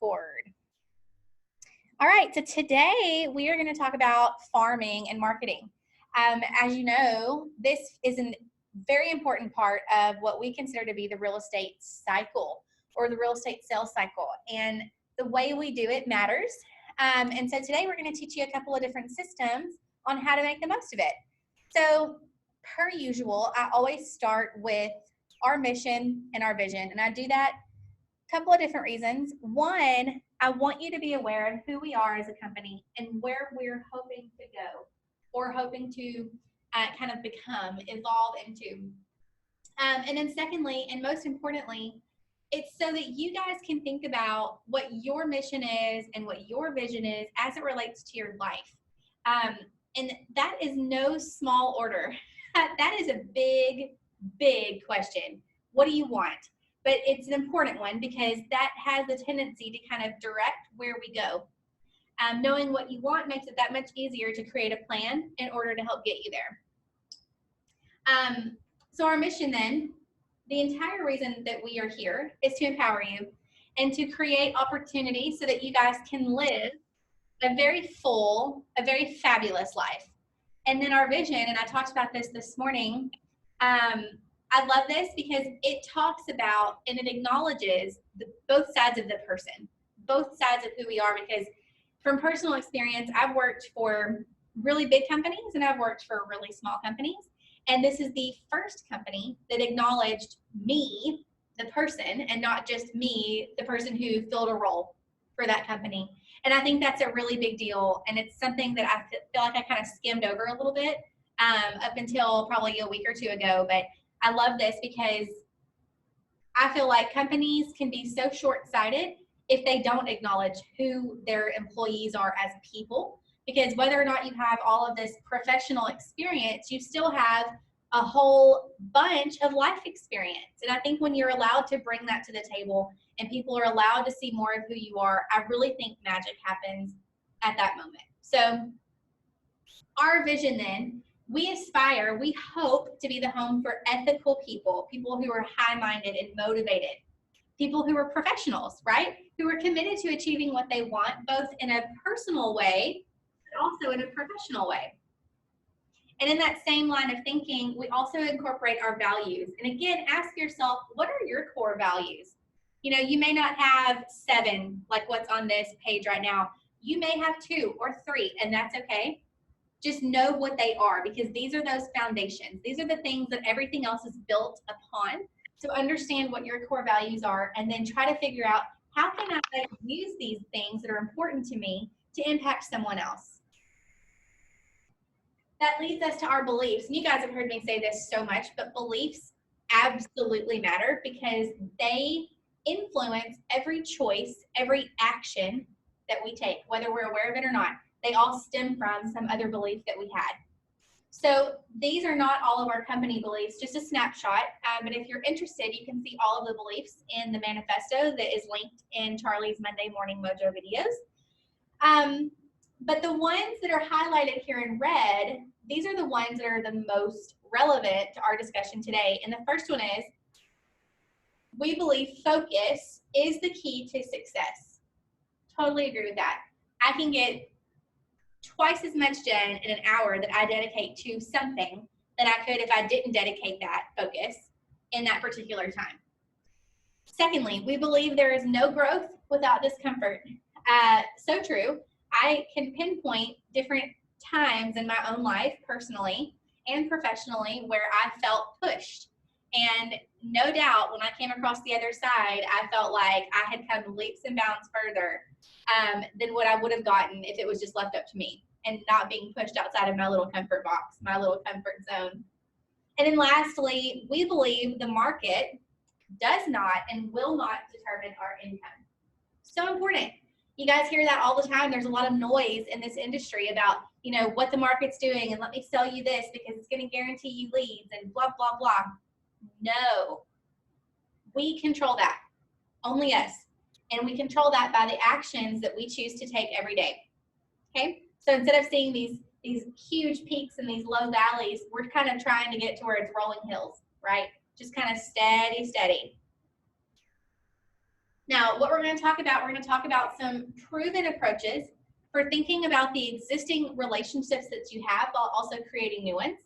record. All right, so today we are going to talk about farming and marketing. As you know, this is a very important part of what we consider to be the real estate cycle or the real estate sales cycle. And the way we do it matters. And so today we're going to teach you a couple of different systems on how to make the most of it. So per usual, I always start with our mission and our vision. And I do that a couple of different reasons. One, I want you to be aware of who we are as a company and where we're hoping to go or hoping to kind of become, evolve into. And then secondly, and most importantly, it's so that you guys can think about what your mission is and what your vision is as it relates to your life. And that is no small order. That is a big, big question. What do you want? But it's an important one because that has the tendency to kind of direct where we go. Knowing what you want makes it that much easier to create a plan in order to help get you there. So our mission then, the entire reason that we are here is to empower you and to create opportunities so that you guys can live a very full, a very fabulous life. And then our vision, and I talked about this morning, I love this because it talks about and it acknowledges both sides of the person, both sides of who we are, because from personal experience, I've worked for really big companies and I've worked for really small companies. And this is the first company that acknowledged me, the person, and not just me, the person who filled a role for that company. And I think that's a really big deal. And it's something that I feel like I kind of skimmed over a little bit up until probably a week or two ago. But I love this because I feel like companies can be so short-sighted if they don't acknowledge who their employees are as people. Because whether or not you have all of this professional experience, you still have a whole bunch of life experience. And I think when you're allowed to bring that to the table and people are allowed to see more of who you are, I really think magic happens at that moment. So our vision then, we aspire, we hope to be the home for ethical people, people who are high-minded and motivated, people who are professionals, right? Who are committed to achieving what they want, both in a personal way, but also in a professional way. And in that same line of thinking, we also incorporate our values. And again, ask yourself, what are your core values? You know, you may not have 7, like what's on this page right now. You may have 2 or 3, and that's okay. Just know what they are, because these are those foundations. These are the things that everything else is built upon. So understand what your core values are, and then try to figure out, how can I use these things that are important to me to impact someone else? That leads us to our beliefs. And you guys have heard me say this so much, but beliefs absolutely matter because they influence every choice, every action that we take, whether we're aware of it or not. They all stem from some other belief that we had. So these are not all of our company beliefs, just a snapshot. But if you're interested, you can see all of the beliefs in the manifesto that is linked in Charlie's Monday Morning Mojo videos. But the ones that are highlighted here in red, these are the ones that are the most relevant to our discussion today. And the first one is, we believe focus is the key to success. Totally agree with that. I can get twice as much done in an hour that I dedicate to something than I could if I didn't dedicate that focus in that particular time. Secondly, we believe there is no growth without discomfort. So true. I can pinpoint different times in my own life, personally and professionally, where I felt pushed. And no doubt, when I came across the other side, I felt like I had come leaps and bounds further than what I would have gotten if it was just left up to me and not being pushed outside of my little comfort box, my little comfort zone. And then lastly, we believe the market does not and will not determine our income. So important. You guys hear that all the time. There's a lot of noise in this industry about, you know, what the market's doing and let me sell you this because it's going to guarantee you leads and blah, blah, blah. No. We control that. Only us. And we control that by the actions that we choose to take every day. Okay? So instead of seeing these huge peaks and these low valleys, we're kind of trying to get to where it's rolling hills, right? Just kind of steady, steady. Now, what we're going to talk about, we're going to talk about some proven approaches for thinking about the existing relationships that you have while also creating new ones.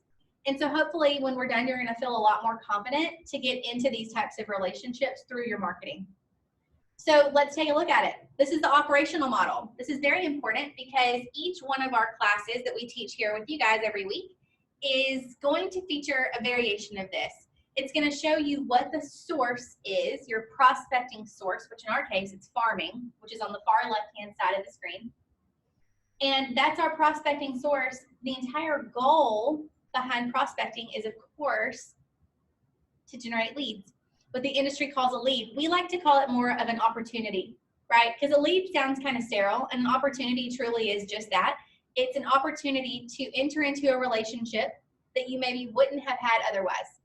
And so hopefully when we're done, you're going to feel a lot more confident to get into these types of relationships through your marketing. So let's take a look at it. This is the operational model. This is very important because each one of our classes that we teach here with you guys every week is going to feature a variation of this. It's going to show you what the source is, your prospecting source, which in our case, it's farming, which is on the far left-hand side of the screen. And that's our prospecting source. The entire goal behind prospecting is, of course, to generate leads. What the industry calls a lead. We like to call it more of an opportunity, right? Because a lead sounds kind of sterile, and an opportunity truly is just that. It's an opportunity to enter into a relationship that you maybe wouldn't have had otherwise.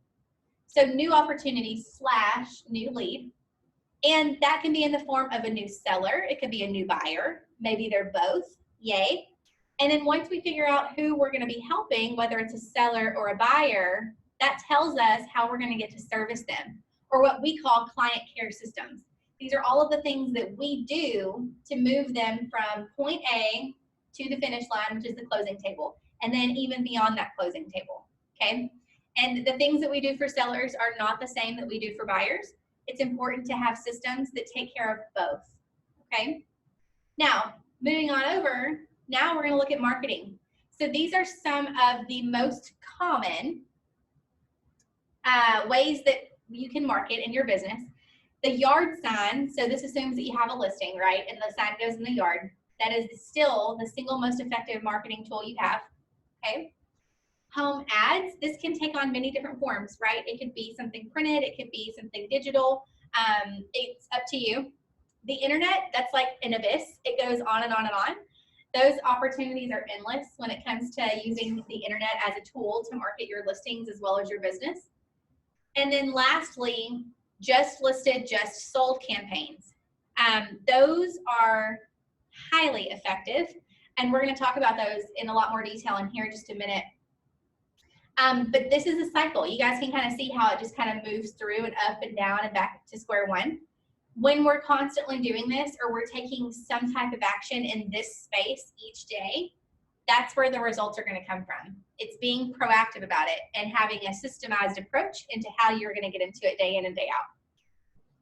So new opportunity / new lead. And that can be in the form of a new seller. It could be a new buyer. Maybe they're both. Yay. And then once we figure out who we're going to be helping, whether it's a seller or a buyer, that tells us how we're going to get to service them, or what we call client care systems. These are all of the things that we do to move them from point A to the finish line, which is the closing table, and then even beyond that closing table, okay? And the things that we do for sellers are not the same that we do for buyers. It's important to have systems that take care of both, okay? Now, moving on over, now we're gonna look at marketing. So these are some of the most common ways that you can market in your business. The yard sign, so this assumes that you have a listing, right? And the sign goes in the yard. That is still the single most effective marketing tool you have, okay? Home ads, this can take on many different forms, right? It could be something printed, it could be something digital. It's up to you. The internet, that's like an abyss. It goes on and on and on. Those opportunities are endless when it comes to using the internet as a tool to market your listings as well as your business. And then lastly, just listed, just sold campaigns. Those are highly effective, and we're going to talk about those in a lot more detail in here in just a minute. But this is a cycle. You guys can kind of see how it just kind of moves through and up and down and back to square one. When we're constantly doing this, or we're taking some type of action in this space each day, that's where the results are going to come from. It's being proactive about it and having a systemized approach into how you're going to get into it day in and day out.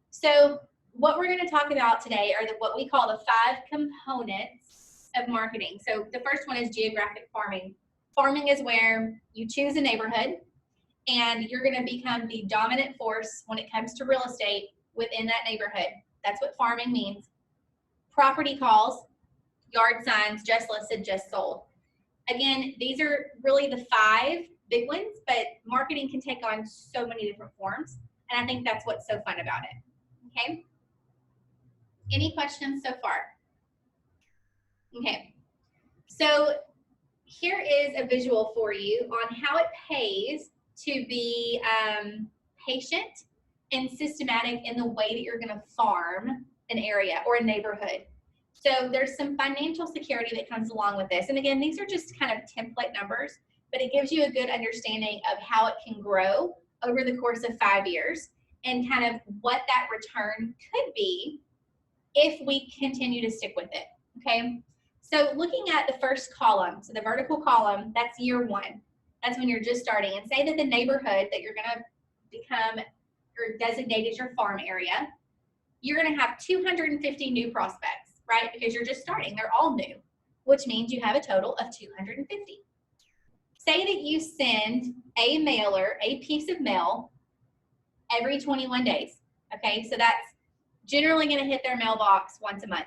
So what we're going to talk about today are what we call the 5 components of marketing. So the first one is geographic farming. Farming is where you choose a neighborhood and you're going to become the dominant force when it comes to real estate within that neighborhood. That's what farming means. Property calls, yard signs, just listed, just sold. Again, these are really the 5 big ones, but marketing can take on so many different forms, and I think that's what's so fun about it, okay? Any questions so far? Okay, so here is a visual for you on how it pays to be patient and systematic in the way that you're going to farm an area or a neighborhood. So there's some financial security that comes along with this. And again, these are just kind of template numbers, but it gives you a good understanding of how it can grow over the course of 5 years and kind of what that return could be if we continue to stick with it, okay? So looking at the first column, so the vertical column, that's year 1. That's when you're just starting. And say that the neighborhood that you're gonna become or designate as your farm area, you're gonna have 250 new prospects, right? Because you're just starting, they're all new, which means you have a total of 250. Say that you send a mailer, a piece of mail, every 21 days, okay? So that's generally gonna hit their mailbox once a month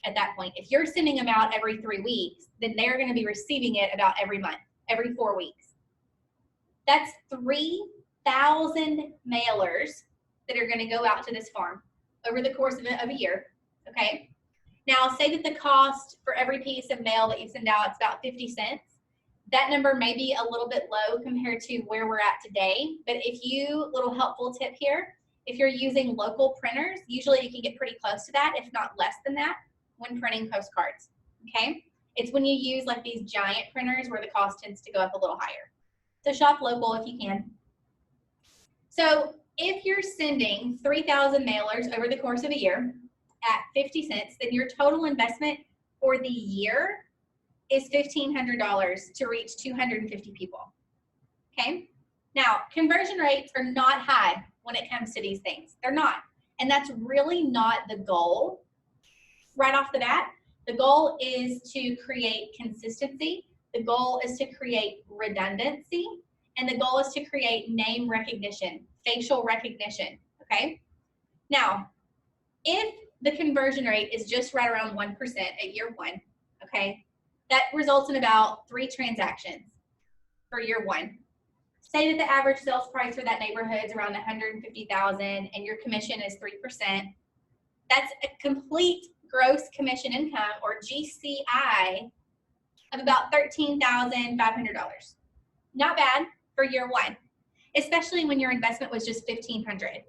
at that point. If you're sending them out every 3 weeks, then they're gonna be receiving it about every month, every 4 weeks. That's 3,000 mailers that are gonna go out to this farm over the course of a year, okay? Now, say that the cost for every piece of mail that you send out is about 50 cents. That number may be a little bit low compared to where we're at today, but if you, little helpful tip here, if you're using local printers, usually you can get pretty close to that, if not less than that, when printing postcards, okay? It's when you use like these giant printers where the cost tends to go up a little higher. So shop local if you can. So if you're sending 3,000 mailers over the course of a year, at 50 cents, then your total investment for the year is $1,500 to reach 250 people. Okay? Now, conversion rates are not high when it comes to these things. They're not. And that's really not the goal right off the bat. The goal is to create consistency. The goal is to create redundancy. And the goal is to create name recognition, facial recognition. Okay? Now, if the conversion rate is just right around 1% at year one, okay, that results in about 3 transactions for year one. Say that the average sales price for that neighborhood is around $150,000 and your commission is 3%. That's a complete gross commission income, or GCI, of about $13,500. Not bad for year one, especially when your investment was just $1,500.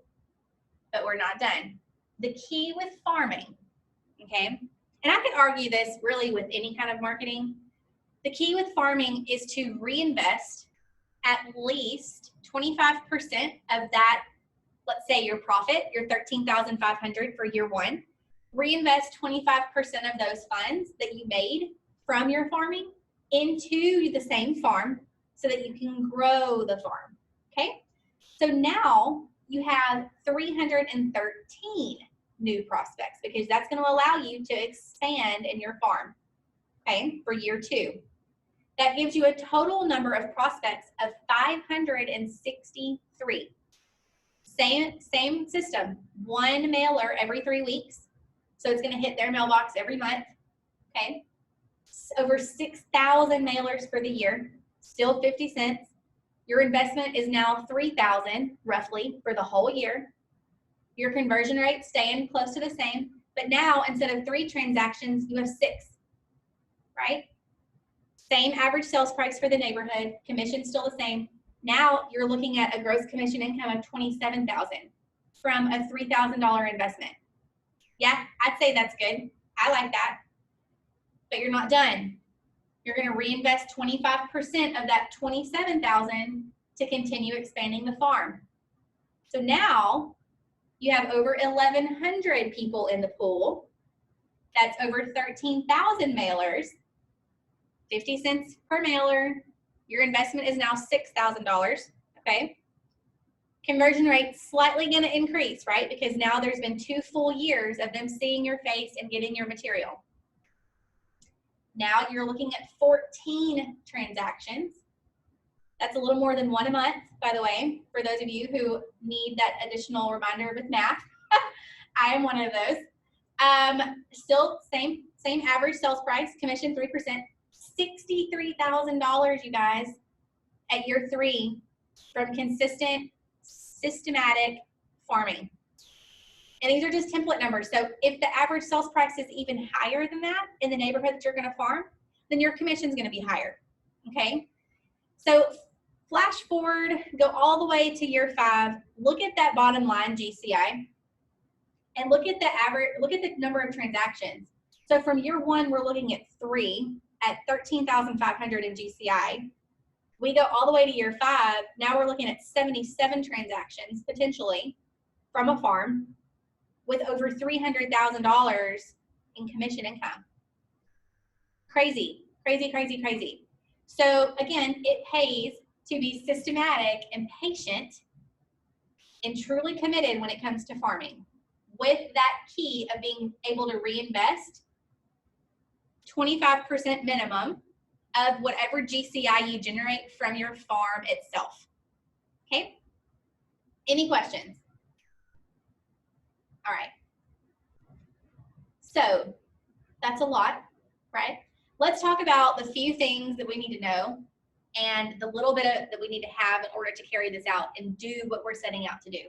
But we're not done. The key with farming, okay, and I could argue this really with any kind of marketing, the key with farming is to reinvest at least 25% of that, let's say your profit, your $13,500 for year one, reinvest 25% of those funds that you made from your farming into the same farm so that you can grow the farm, okay? So now you have 313 new prospects, because that's going to allow you to expand in your farm, okay, for year two. That gives you a total number of prospects of 563. Same system, one mailer every 3 weeks. So it's going to hit their mailbox every month, okay? Over 6,000 mailers for the year, still 50 cents. Your investment is now $3,000 roughly for the whole year. Your conversion rate staying close to the same, but now instead of 3 transactions, you have 6, right? Same average sales price for the neighborhood, commission still the same. Now you're looking at a gross commission income of $27,000 from a $3,000 investment. Yeah, I'd say that's good. I like that. But you're not done. You're going to reinvest 25% of that $27,000 to continue expanding the farm. So now you have over 1,100 people in the pool. That's over 13,000 mailers, 50 cents per mailer. Your investment is now $6,000, okay? Conversion rate slightly going to increase, right? Because now there's been 2 full years of them seeing your face and getting your material. Now you're looking at 14 transactions. That's a little more than 1 a month, by the way, for those of you who need that additional reminder with math. I am one of those. Still same average sales price, commission 3%, $63,000, you guys, at year 3 from consistent, systematic farming. And these are just template numbers. So if the average sales price is even higher than that in the neighborhood that you're going to farm, then your commission is going to be higher. Okay. So flash forward, go all the way to year 5. Look at that bottom line GCI, and look at the average. Look at the number of transactions. So from year 1, we're looking at 3 at 13,500 in GCI. We go all the way to year 5. Now we're looking at 77 transactions potentially from a farm, with over $300,000 in commission income. Crazy, crazy, crazy, crazy. So again, it pays to be systematic and patient and truly committed when it comes to farming, with that key of being able to reinvest 25% minimum of whatever GCI you generate from your farm itself. Okay? Any questions? All right. So that's a lot, right? Let's talk about the few things that we need to know and the little bit that we need to have in order to carry this out and do what we're setting out to do.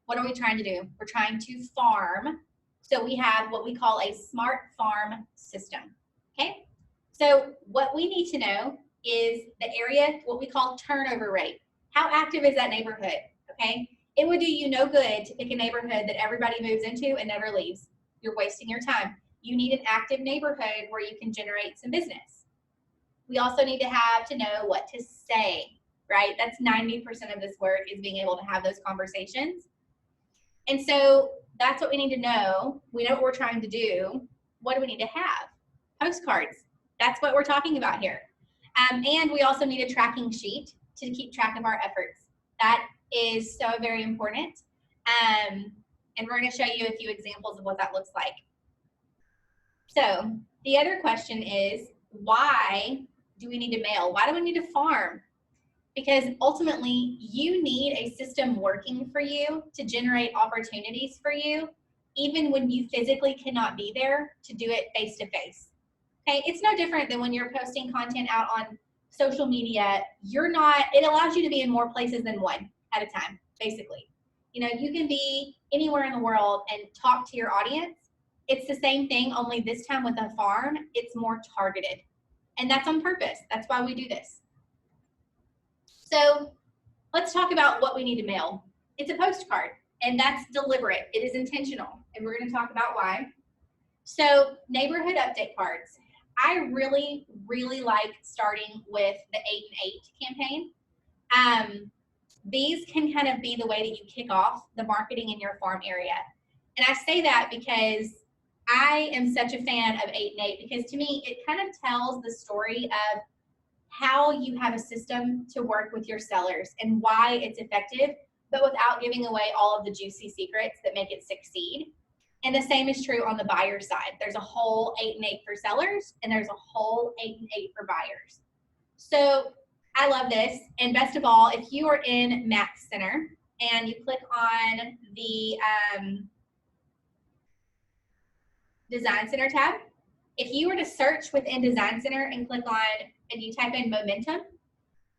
What are we trying to do? We're trying to farm. So we have what we call a smart farm system. Okay? So what we need to know is the area, what we call turnover rate. How active is that neighborhood? Okay? It would do you no good to pick a neighborhood that everybody moves into and never leaves. You're wasting your time. You need an active neighborhood where you can generate some business. We also need to have to know what to say, right? That's 90% of this work, is being able to have those conversations. And so that's what we need to know. We know what we're trying to do. What do we need to have? Postcards. That's what we're talking about here. And we also need a tracking sheet to keep track of our efforts. That is so very important. And we're going to show you a few examples of what that looks like. So the other question is, why do we need to mail? Why do we need to farm? Because ultimately, you need a system working for you to generate opportunities for you, even when you physically cannot be there to do it face to face. Okay, it's no different than when you're posting content out on social media. It allows you to be in more places than one at a time, basically. You know, you can be anywhere in the world and talk to your audience. It's the same thing, only this time with a farm, it's more targeted. And that's on purpose. That's why we do this. So let's talk about what we need to mail. It's a postcard, and that's deliberate. It is intentional, and we're going to talk about why. So neighborhood update cards. I really, really like starting with the 8 and 8 campaign. These can kind of be the way that you kick off the marketing in your farm area. And I say that because I am such a fan of 8 and 8, because to me, it kind of tells the story of how you have a system to work with your sellers and why it's effective, but without giving away all of the juicy secrets that make it succeed. And the same is true on the buyer side. There's a whole 8 and 8 for sellers, and there's a whole 8 and 8 for buyers. So I love this. And best of all, if you are in Max Center and you click on the Design Center tab, if you were to search within Design Center and click on, and you type in momentum,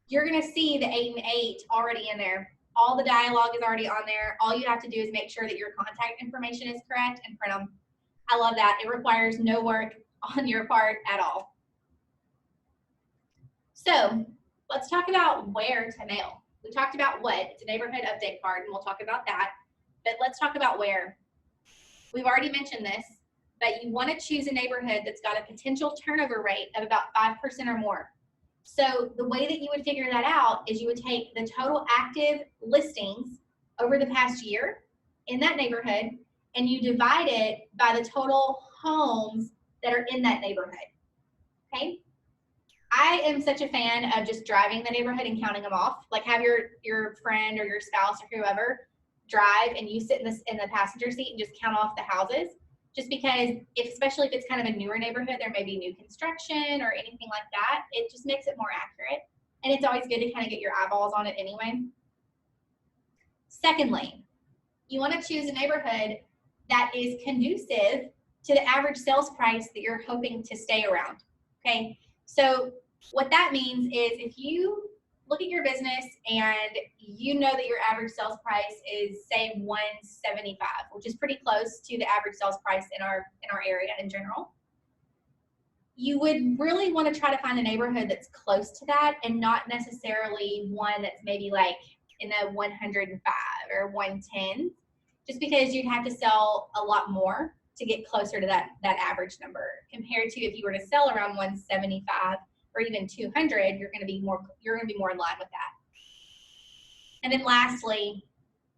you're going to see the 8 and 8 already in there. All the dialogue is already on there. All you have to do is make sure that your contact information is correct and print them. I love that. It requires no work on your part at all. So let's talk about where to mail. We talked about what. It's a neighborhood update card, and we'll talk about that. But let's talk about where. We've already mentioned this, but you want to choose a neighborhood that's got a potential turnover rate of about 5% or more. So the way that you would figure that out is you would take the total active listings over the past year in that neighborhood, and you divide it by the total homes that are in that neighborhood. Okay? I am such a fan of just driving the neighborhood and counting them off. Like, have your friend or your spouse or whoever drive, and you sit in the passenger seat and just count off the houses. Just because, especially if it's kind of a newer neighborhood, there may be new construction or anything like that. It just makes it more accurate. And it's always good to kind of get your eyeballs on it anyway. Secondly, you want to choose a neighborhood that is conducive to the average sales price that you're hoping to stay around. Okay, so what that means is if you look at your business and you know that your average sales price is, say, $175, which is pretty close to the average sales price in our area in general, you would really want to try to find a neighborhood that's close to that and not necessarily one that's maybe like in the 105 or 110, just because you'd have to sell a lot more to get closer to that average number compared to if you were to sell around 175 or even 200, you're going to be more in line with that. And then lastly,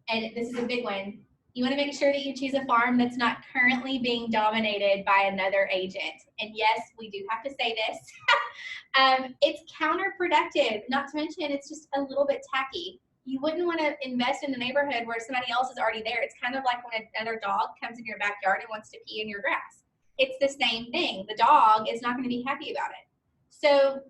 and this is a big one, you want to make sure that you choose a farm that's not currently being dominated by another agent. And yes, we do have to say this. It's counterproductive, not to mention it's just a little bit tacky. You wouldn't want to invest in a neighborhood where somebody else is already there. It's kind of like when another dog comes in your backyard and wants to pee in your grass. It's the same thing. The dog is not going to be happy about it. So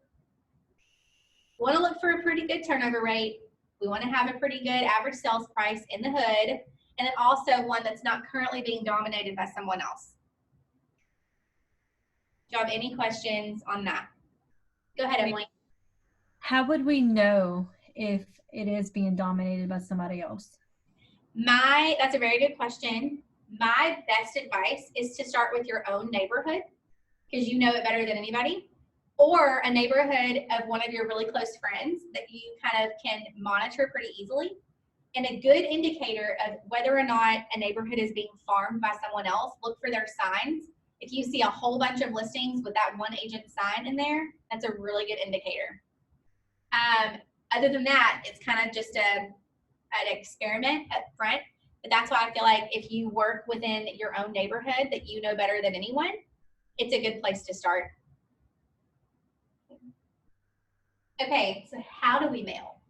want to look for a pretty good turnover rate. We want to have a pretty good average sales price in the hood, and then also one that's not currently being dominated by someone else. Do you have any questions on that? Go ahead, Emily. How would we know if it is being dominated by somebody else? That's a very good question. My best advice is to start with your own neighborhood, because you know it better than anybody, or a neighborhood of one of your really close friends that you kind of can monitor pretty easily. And a good indicator of whether or not a neighborhood is being farmed by someone else, look for their signs. If you see a whole bunch of listings with that one agent sign in there, that's a really good indicator. Other than that, it's kind of just an experiment up front. But that's why I feel like if you work within your own neighborhood that you know better than anyone, it's a good place to start. Okay, so how do we mail,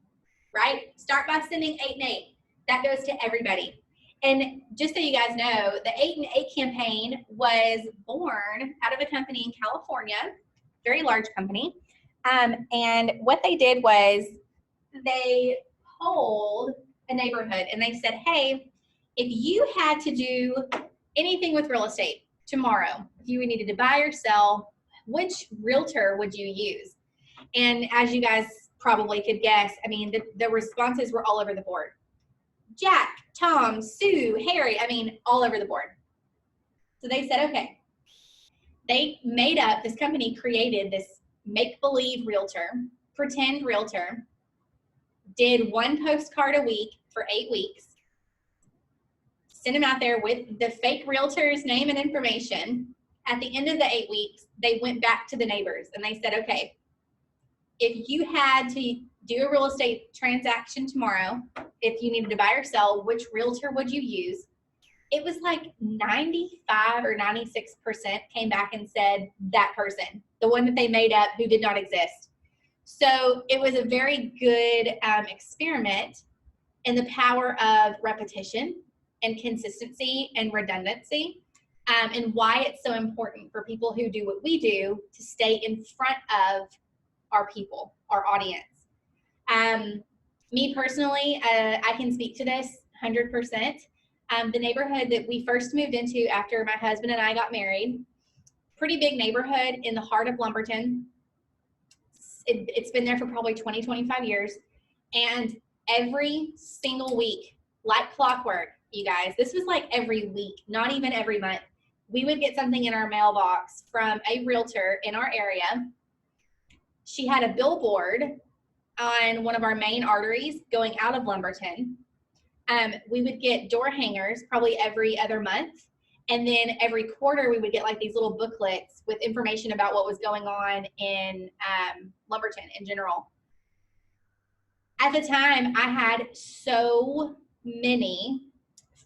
right? Start by sending 8 and 8. That goes to everybody. And just so you guys know, the 8 and 8 campaign was born out of a company in California, very large company. And what they did was they polled a neighborhood and they said, hey, if you had to do anything with real estate tomorrow, if you needed to buy or sell, which realtor would you use? And as you guys probably could guess, I mean, the responses were all over the board. Jack, Tom, Sue, Harry, I mean, all over the board. So they said, okay. They made up, this company created this make-believe realtor, pretend realtor, did 1 postcard a week for 8 weeks, sent them out there with the fake realtor's name and information. At the end of the 8 weeks, they went back to the neighbors and they said, okay, if you had to do a real estate transaction tomorrow, if you needed to buy or sell, which realtor would you use? It was like 95 or 96% came back and said that person, the one that they made up who did not exist. So it was a very good experiment in the power of repetition and consistency and redundancy, and why it's so important for people who do what we do to stay in front of our people, our audience. Me personally, I can speak to this 100%. The neighborhood that we first moved into after my husband and I got married, pretty big neighborhood in the heart of Lumberton. It's been there for probably 20, 25 years. And every single week, like clockwork, you guys, this was like every week, not even every month, we would get something in our mailbox from a realtor in our area. She had a billboard on one of our main arteries going out of Lumberton. We would get door hangers probably every other month. And then every quarter we would get like these little booklets with information about what was going on in Lumberton in general. At the time, I had so many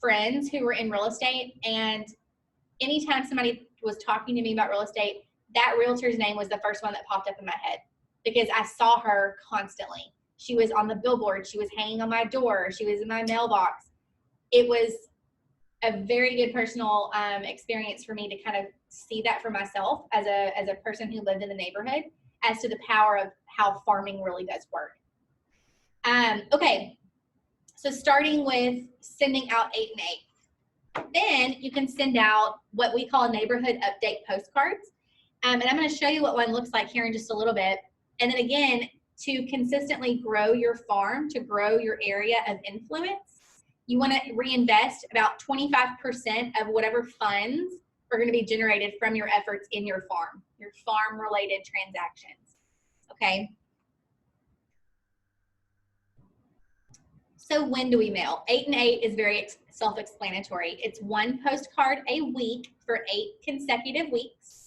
friends who were in real estate, and anytime somebody was talking to me about real estate, that realtor's name was the first one that popped up in my head because I saw her constantly. She was on the billboard. She was hanging on my door. She was in my mailbox. It was a very good personal experience for me to kind of see that for myself as a person who lived in the neighborhood as to the power of how farming really does work. Okay, so starting with sending out 8 and 8. Then you can send out what we call neighborhood update postcards. And I'm going to show you what one looks like here in just a little bit. And then again, to consistently grow your farm, to grow your area of influence, you want to reinvest about 25% of whatever funds are going to be generated from your efforts in your farm-related transactions. Okay. So when do we mail? 8 and 8 is very self-explanatory. It's 1 postcard a week for 8 consecutive weeks.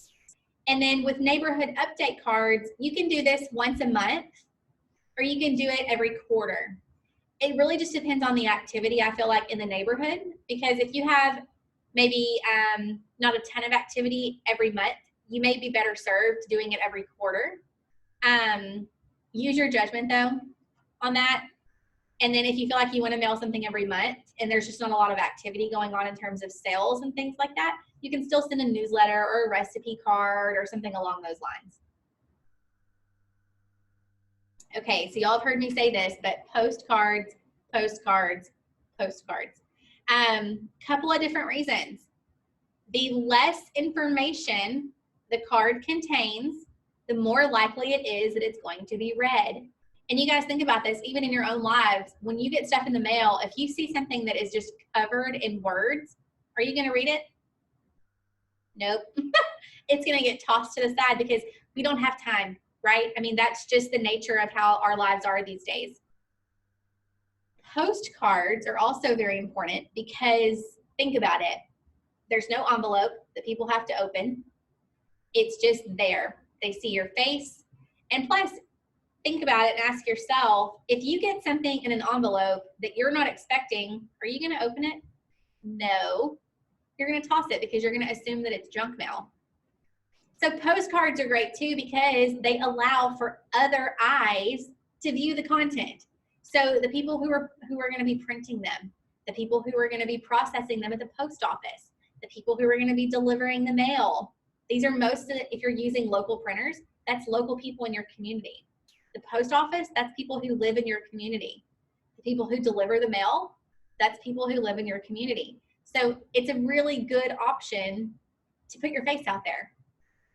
And then with neighborhood update cards, you can do this once a month, or you can do it every quarter. It really just depends on the activity, I feel like, in the neighborhood, because if you have maybe not a ton of activity every month, you may be better served doing it every quarter. Use your judgment, though, on that. And then if you feel like you want to mail something every month and there's just not a lot of activity going on in terms of sales and things like that, you can still send a newsletter or a recipe card or something along those lines. Okay, so y'all have heard me say this, but postcards, postcards, postcards. Couple of different reasons. The less information the card contains, the more likely it is that it's going to be read. And you guys think about this, even in your own lives, when you get stuff in the mail, if you see something that is just covered in words, are you going to read it? Nope. It's going to get tossed to the side because we don't have time, right? I mean, that's just the nature of how our lives are these days. Postcards are also very important because think about it. There's no envelope that people have to open. It's just there. They see your face. And plus, think about it and ask yourself, if you get something in an envelope that you're not expecting, are you going to open it? No, you're going to toss it because you're going to assume that it's junk mail. So postcards are great too because they allow for other eyes to view the content. So the people who are going to be printing them, the people who are going to be processing them at the post office, the people who are going to be delivering the mail. These are if you're using local printers, that's local people in your community. The post office, that's people who live in your community. The people who deliver the mail, that's people who live in your community. So it's a really good option to put your face out there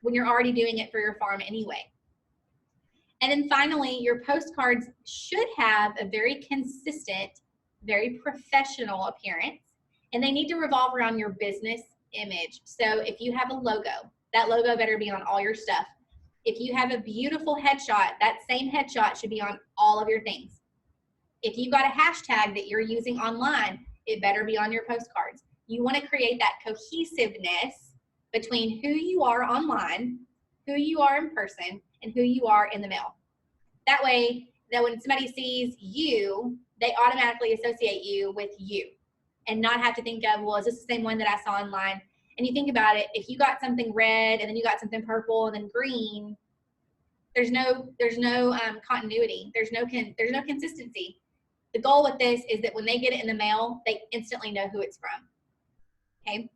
when you're already doing it for your farm anyway. And then finally, your postcards should have a very consistent, very professional appearance, and they need to revolve around your business image. So if you have a logo, that logo better be on all your stuff. If you have a beautiful headshot, that same headshot should be on all of your things. If you've got a hashtag that you're using online, it better be on your postcards. You want to create that cohesiveness between who you are online, who you are in person, and who you are in the mail. That way, that when somebody sees you, they automatically associate you with you and not have to think of, well, is this the same one that I saw online? And you think about it, if you got something red and then you got something purple and then green, there's no continuity. There's no consistency. The goal with this is that when they get it in the mail, they instantly know who it's from. Okay.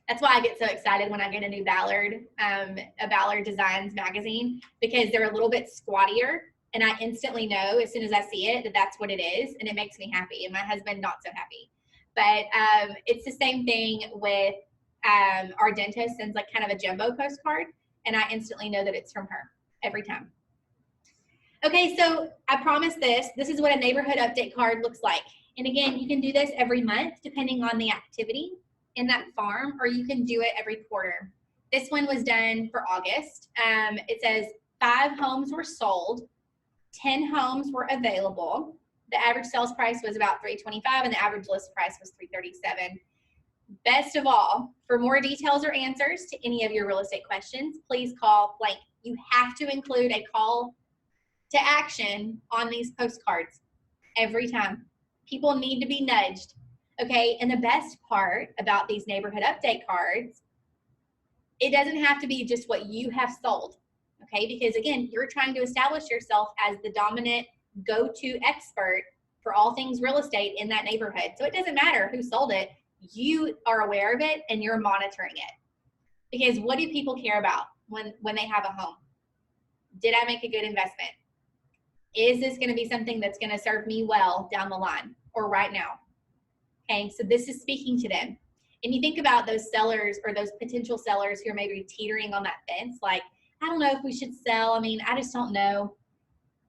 That's why I get so excited when I get a new Ballard, a Ballard Designs magazine, because they're a little bit squattier, and I instantly know as soon as I see it that that's what it is, and it makes me happy, and my husband not so happy. But it's the same thing with our dentist sends like kind of a jumbo postcard, and I instantly know that it's from her every time. Okay, so I promised this. This is what a neighborhood update card looks like. And again, you can do this every month depending on the activity in that farm, or you can do it every quarter. This one was done for August. It says 5 homes were sold, 10 homes were available. The average sales price was about $325 and the average list price was $337. Best of all, for more details or answers to any of your real estate questions, please call blank. You have to include a call to action on these postcards every time. People need to be nudged. Okay, and the best part about these neighborhood update cards, it doesn't have to be just what you have sold, okay? Because again, you're trying to establish yourself as the dominant go-to expert for all things real estate in that neighborhood. So it doesn't matter who sold it, you are aware of it and you're monitoring it. Because what do people care about when they have a home? Did I make a good investment? Is this going to be something that's going to serve me well down the line or right now? Okay, so this is speaking to them. And you think about those sellers or those potential sellers who are maybe teetering on that fence, like, I don't know if we should sell. I mean, I just don't know.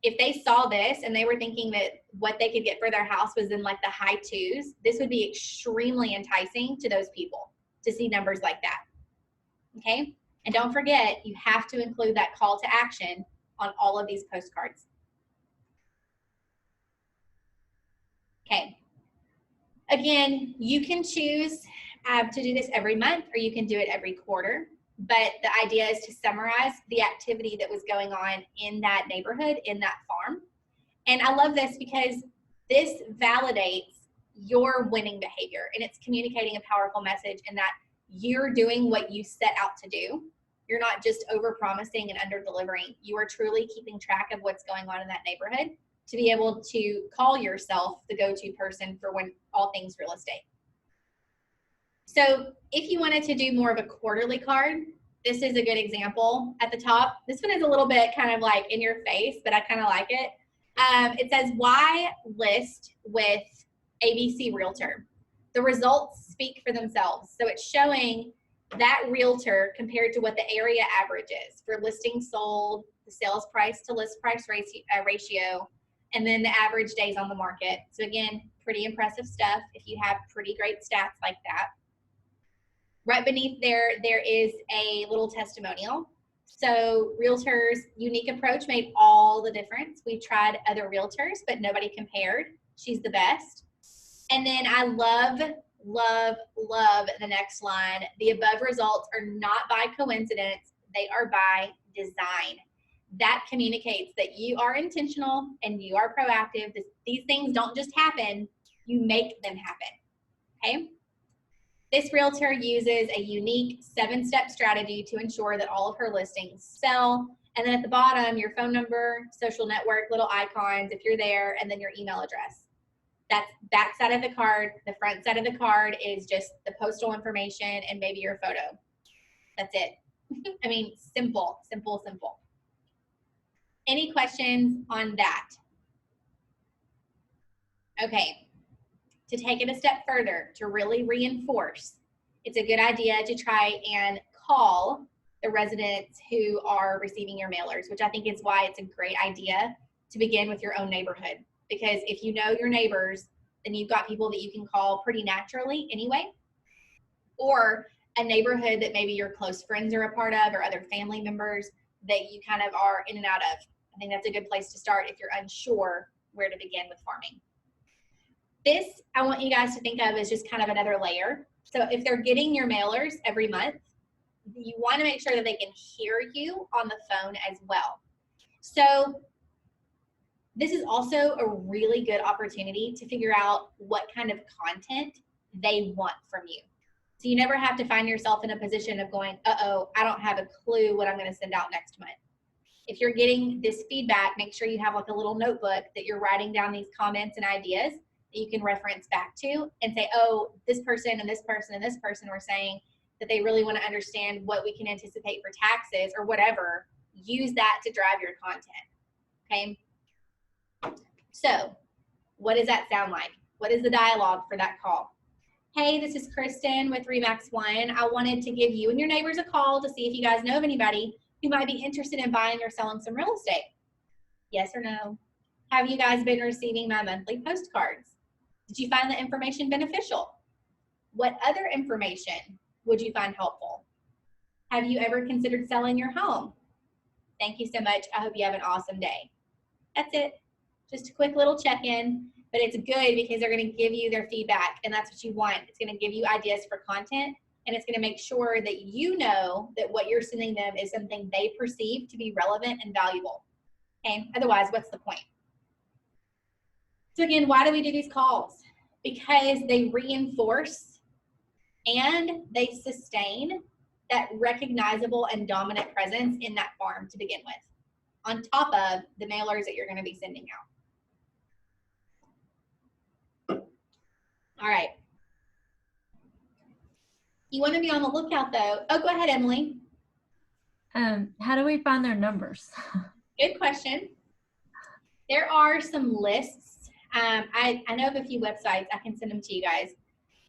If they saw this and they were thinking that what they could get for their house was in like the high 2s, this would be extremely enticing to those people to see numbers like that. Okay, and don't forget, you have to include that call to action on all of these postcards. Okay. Again, you can choose to do this every month or you can do it every quarter, but the idea is to summarize the activity that was going on in that neighborhood, in that farm. And I love this because this validates your winning behavior and it's communicating a powerful message in that you're doing what you set out to do. You're not just over promising and under delivering. You are truly keeping track of what's going on in that neighborhood to be able to call yourself the go-to person for when all things real estate. So if you wanted to do more of a quarterly card, this is a good example at the top. This one is a little bit kind of like in your face, but I kind of like it. It says, why list with ABC Realtor? The results speak for themselves. So it's showing that realtor compared to what the area average is for listings sold, the sales price to list price ratio, and then the average days on the market. So again, pretty impressive stuff if you have pretty great stats like that. Right beneath there is a little testimonial. So realtors' unique approach made all the difference. We tried other realtors, but nobody compared. She's the best. And then I love, love, love the next line. The above results are not by coincidence. They are by design. That communicates that you are intentional and you are proactive. These things don't just happen, you make them happen. okay? This realtor uses a unique 7-step strategy to ensure that all of her listings sell. And then at the bottom, your phone number, social network, little icons if you're there, and then your email address. That's back side of the card. The front side of the card is just the postal information and maybe your photo. That's it. I mean, simple, simple, simple. Any questions on that? Okay, to take it a step further, to really reinforce, it's a good idea to try and call the residents who are receiving your mailers, which I think is why it's a great idea to begin with your own neighborhood. Because if you know your neighbors, then you've got people that you can call pretty naturally anyway. Or a neighborhood that maybe your close friends are a part of, or other family members that you kind of are in and out of. I think that's a good place to start if you're unsure where to begin with farming. This, I want you guys to think of as just kind of another layer. So if they're getting your mailers every month, you want to make sure that they can hear you on the phone as well. So this is also a really good opportunity to figure out what kind of content they want from you. So you never have to find yourself in a position of going, uh-oh, I don't have a clue what I'm going to send out next month. If you're getting this feedback, make sure you have like a little notebook that you're writing down these comments and ideas that you can reference back to and say, oh, this person and this person and this person were saying that they really want to understand what we can anticipate for taxes or whatever. Use that to drive your content, okay? So what does that sound like? What is the dialogue for that call? Hey, this is Kristen with Remax One. I wanted to give you and your neighbors a call to see if you guys know of anybody who might be interested in buying or selling some real estate. Yes or no? Have you guys been receiving my monthly postcards? Did you find the information beneficial? What other information would you find helpful? Have you ever considered selling your home? Thank you so much. I hope you have an awesome day. That's it. Just a quick little check-in, but it's good because they're going to give you their feedback, and that's what you want. It's going to give you ideas for content, and it's going to make sure that you know that what you're sending them is something they perceive to be relevant and valuable. Okay? Otherwise, what's the point? So again, why do we do these calls? Because they reinforce and they sustain that recognizable and dominant presence in that farm to begin with, on top of the mailers that you're going to be sending out. All right. You want to be on the lookout though. Oh, go ahead, Emily. How do we find their numbers? Good question. There are some lists. I know of a few websites. I can send them to you guys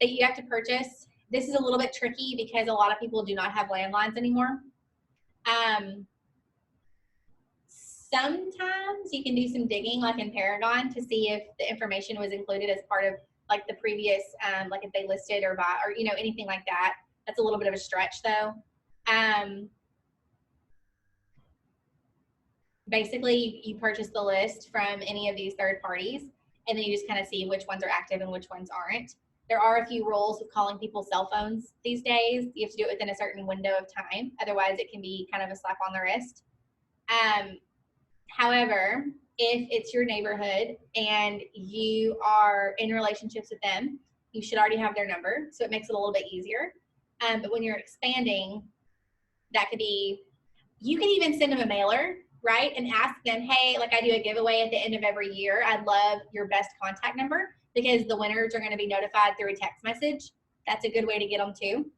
that you have to purchase. This is a little bit tricky because a lot of people do not have landlines anymore. Sometimes you can do some digging like in Paragon to see if the information was included as part of like the previous, like if they listed or buy or, you know, anything like that. That's a little bit of a stretch though. Basically, you purchase the list from any of these third parties, and then you just kind of see which ones are active and which ones aren't. There are a few rules with calling people cell phones these days. You have to do it within a certain window of time. Otherwise, it can be kind of a slap on the wrist. However, if it's your neighborhood and you are in relationships with them, you should already have their number, so it makes it a little bit easier. But when you're expanding, that could be, you can even send them a mailer, right? And ask them, hey, like I do a giveaway at the end of every year. I'd love your best contact number because the winners are going to be notified through a text message. That's a good way to get them too.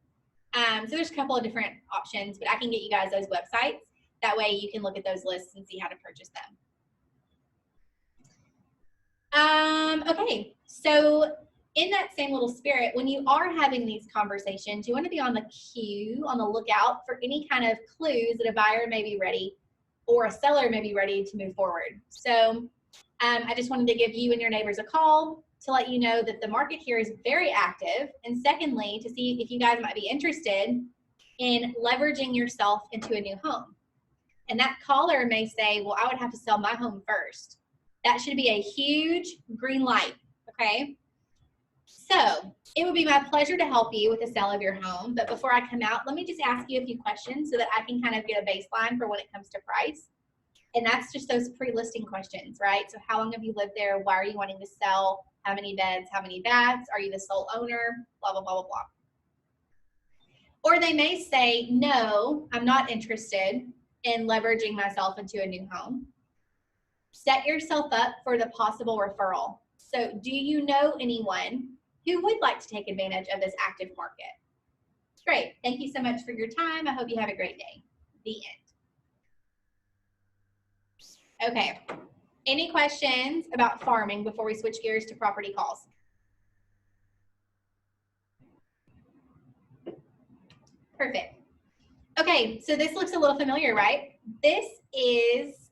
So there's a couple of different options, but I can get you guys those websites. That way you can look at those lists and see how to purchase them. Okay, so in that same little spirit, when you are having these conversations, you want to be on the lookout for any kind of clues that a buyer may be ready or a seller may be ready to move forward. So I just wanted to give you and your neighbors a call to let you know that the market here is very active. And secondly, to see if you guys might be interested in leveraging yourself into a new home. And that caller may say, well, I would have to sell my home first. That should be a huge green light, okay? So it would be my pleasure to help you with the sale of your home. But before I come out, let me just ask you a few questions so that I can kind of get a baseline for when it comes to price. And that's just those pre-listing questions, right? So how long have you lived there? Why are you wanting to sell? How many beds, how many baths? Are you the sole owner? Blah, blah, blah, blah, blah. Or they may say, no, I'm not interested in leveraging myself into a new home. Set yourself up for the possible referral. So do you know anyone who would like to take advantage of this active market? Great. Thank you so much for your time. I hope you have a great day. The end. Okay. Any questions about farming before we switch gears to property calls? Perfect. Okay, so this looks a little familiar, right?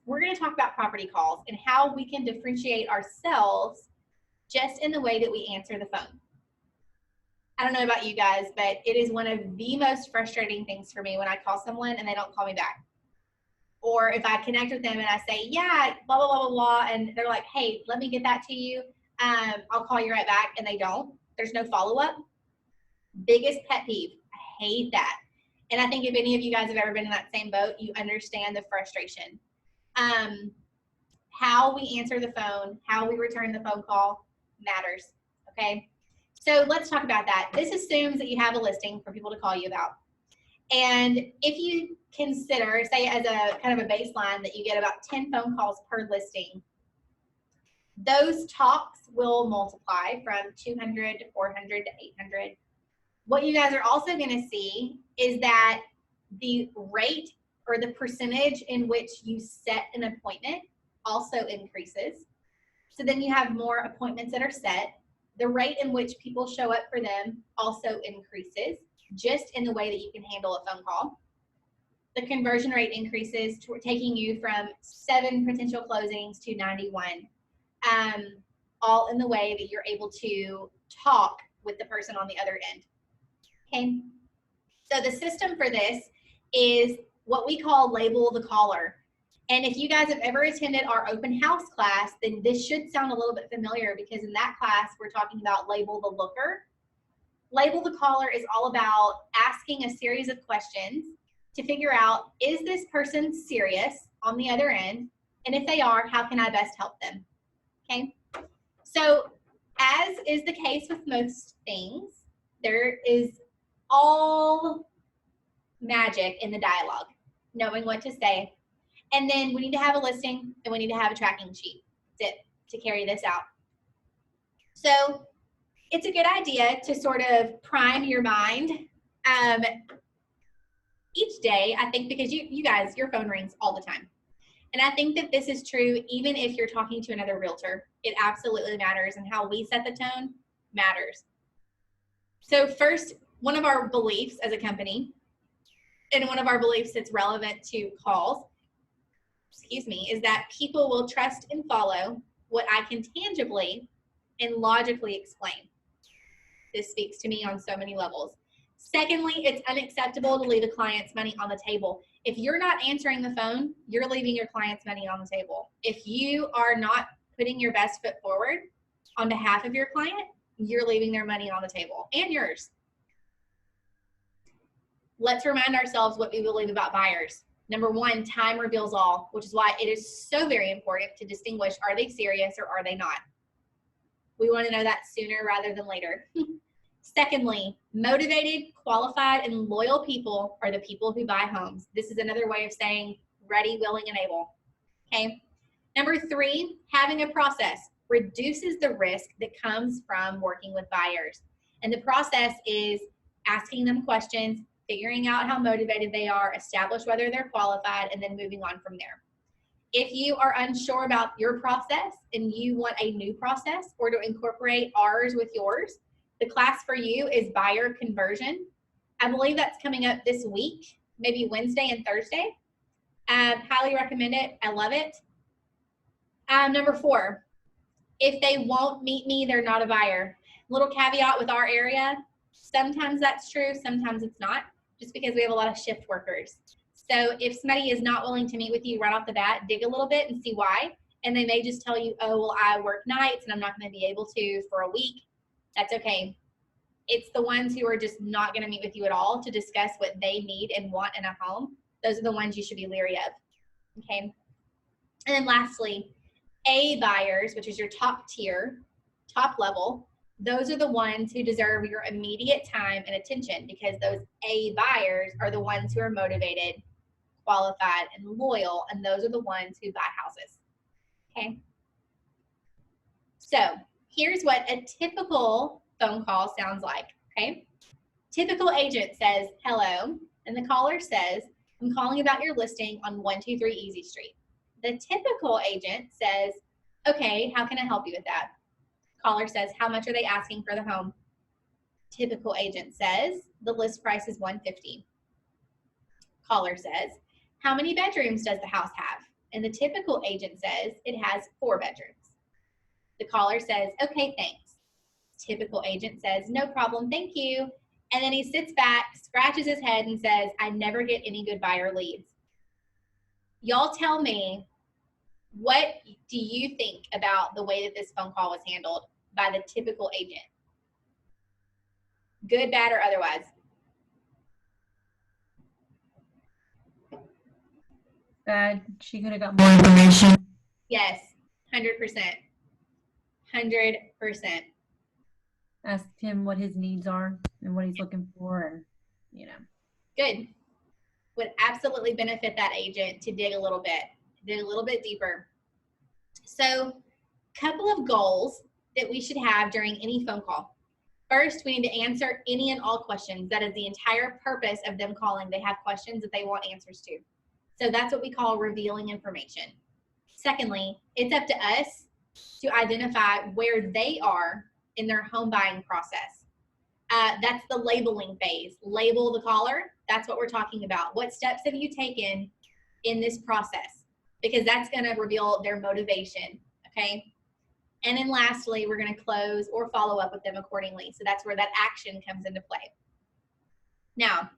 We're going to talk about property calls and how we can differentiate ourselves just in the way that we answer the phone. I don't know about you guys, but it is one of the most frustrating things for me when I call someone and they don't call me back. Or if I connect with them and I say, yeah, blah, blah, blah, blah, blah, and they're like, hey, let me get that to you. I'll call you right back, and they don't. There's no follow-up. Biggest pet peeve. I hate that. And I think if any of you guys have ever been in that same boat, you understand the frustration. How we answer the phone, how we return the phone call matters, okay? So let's talk about that. This assumes that you have a listing for people to call you about. And if you consider, say as a kind of a baseline, that you get about 10 phone calls per listing, those talks will multiply from 200 to 400 to 800. What you guys are also going to see is that the rate or the percentage in which you set an appointment also increases. So then you have more appointments that are set. The rate in which people show up for them also increases, just in the way that you can handle a phone call. The conversion rate increases, taking you from 7 potential closings to 91, all in the way that you're able to talk with the person on the other end. Okay, so the system for this is what we call label the caller. And if you guys have ever attended our open house class, then this should sound a little bit familiar, because in that class, we're talking about label the looker. Label the caller is all about asking a series of questions to figure out, is this person serious on the other end? And if they are, how can I best help them? Okay, so as is the case with most things, there is all magic in the dialogue, knowing what to say. And then we need to have a listing, and we need to have a tracking sheet to carry this out. So it's a good idea to sort of prime your mind each day, I think, because you guys, your phone rings all the time. And I think that this is true even if you're talking to another realtor. It absolutely matters, and how we set the tone matters. So first, one of our beliefs as a company, and one of our beliefs that's relevant to calls, is that people will trust and follow what I can tangibly and logically explain. This speaks to me on so many levels. Secondly, it's unacceptable to leave a client's money on the table. If you're not answering the phone, you're leaving your client's money on the table. If you are not putting your best foot forward on behalf of your client, you're leaving their money on the table, and yours. Let's remind ourselves what we believe about buyers. Number one, time reveals all, which is why it is so very important to distinguish, are they serious or are they not? We want to know that sooner rather than later. Secondly, motivated, qualified, and loyal people are the people who buy homes. This is another way of saying ready, willing, and able. Okay. Number three, having a process reduces the risk that comes from working with buyers. And the process is asking them questions, figuring out how motivated they are, establish whether they're qualified, and then moving on from there. If you are unsure about your process and you want a new process, or to incorporate ours with yours, the class for you is buyer conversion. I believe that's coming up this week, maybe Wednesday and Thursday. Highly recommend it. I love it. Number four, if they won't meet me, they're not a buyer. Little caveat with our area, sometimes that's true, sometimes it's not, just because we have a lot of shift workers. So if somebody is not willing to meet with you right off the bat, dig a little bit and see why. And they may just tell you, oh, well, I work nights and I'm not going to be able to for a week. That's okay. It's the ones who are just not going to meet with you at all to discuss what they need and want in a home. Those are the ones you should be leery of. Okay. And then lastly, A buyers, which is your top tier, top level, those are the ones who deserve your immediate time and attention, because those A buyers are the ones who are motivated, qualified, and loyal, and those are the ones who buy houses. Okay. So here's what a typical phone call sounds like. Okay. Typical agent says, hello, and the caller says, I'm calling about your listing on 123 Easy Street. The typical agent says, okay, how can I help you with that? Caller says, how much are they asking for the home? Typical agent says, the list price is $150. Caller says, how many bedrooms does the house have? And the typical agent says, it has 4 bedrooms. The caller says, okay, thanks. Typical agent says, no problem, thank you. And then he sits back, scratches his head, and says, I never get any good buyer leads. Y'all tell me, what do you think about the way that this phone call was handled by the typical agent? Good, bad, or otherwise? Bad. She could have got more information. Yes, 100%. 100%. Ask him what his needs are and what he's looking for, and you know. Good. Would absolutely benefit that agent to dig a little bit deeper. So, couple of goals that we should have during any phone call. First, we need to answer any and all questions. That is the entire purpose of them calling. They have questions that they want answers to. So that's what we call revealing information. Secondly, it's up to us to identify where they are in their home buying process. That's the labeling phase. Label the caller. That's what we're talking about. What steps have you taken in this process? Because that's going to reveal their motivation, okay? And then lastly, we're going to close or follow up with them accordingly. So that's where that action comes into play. Now,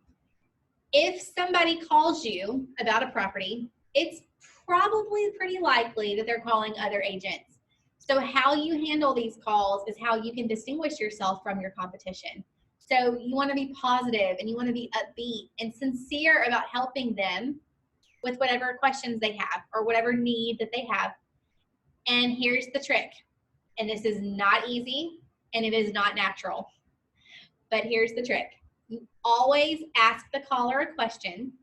if somebody calls you about a property, it's probably pretty likely that they're calling other agents. So how you handle these calls is how you can distinguish yourself from your competition. So you want to be positive and you want to be upbeat and sincere about helping them with whatever questions they have or whatever need that they have. And here's the trick. And this is not easy and it is not natural. But here's the trick. You always ask the caller a question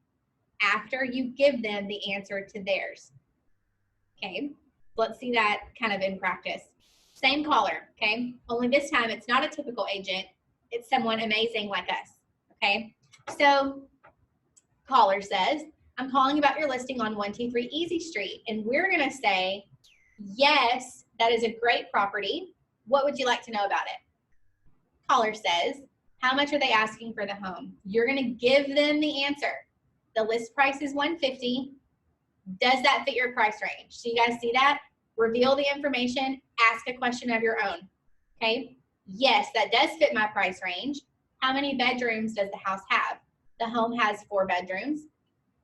after you give them the answer to theirs. Okay, let's see that kind of in practice. Same caller, okay? Only this time it's not a typical agent. It's someone amazing like us, okay? So caller says, I'm calling about your listing on 123 Easy Street. And we're gonna say, yes, that is a great property. What would you like to know about it? Caller says, how much are they asking for the home? You're gonna give them the answer. The list price is $150. Does that fit your price range? So you guys see that? Reveal the information, ask a question of your own, okay? Yes, that does fit my price range. How many bedrooms does the house have? The home has 4 bedrooms.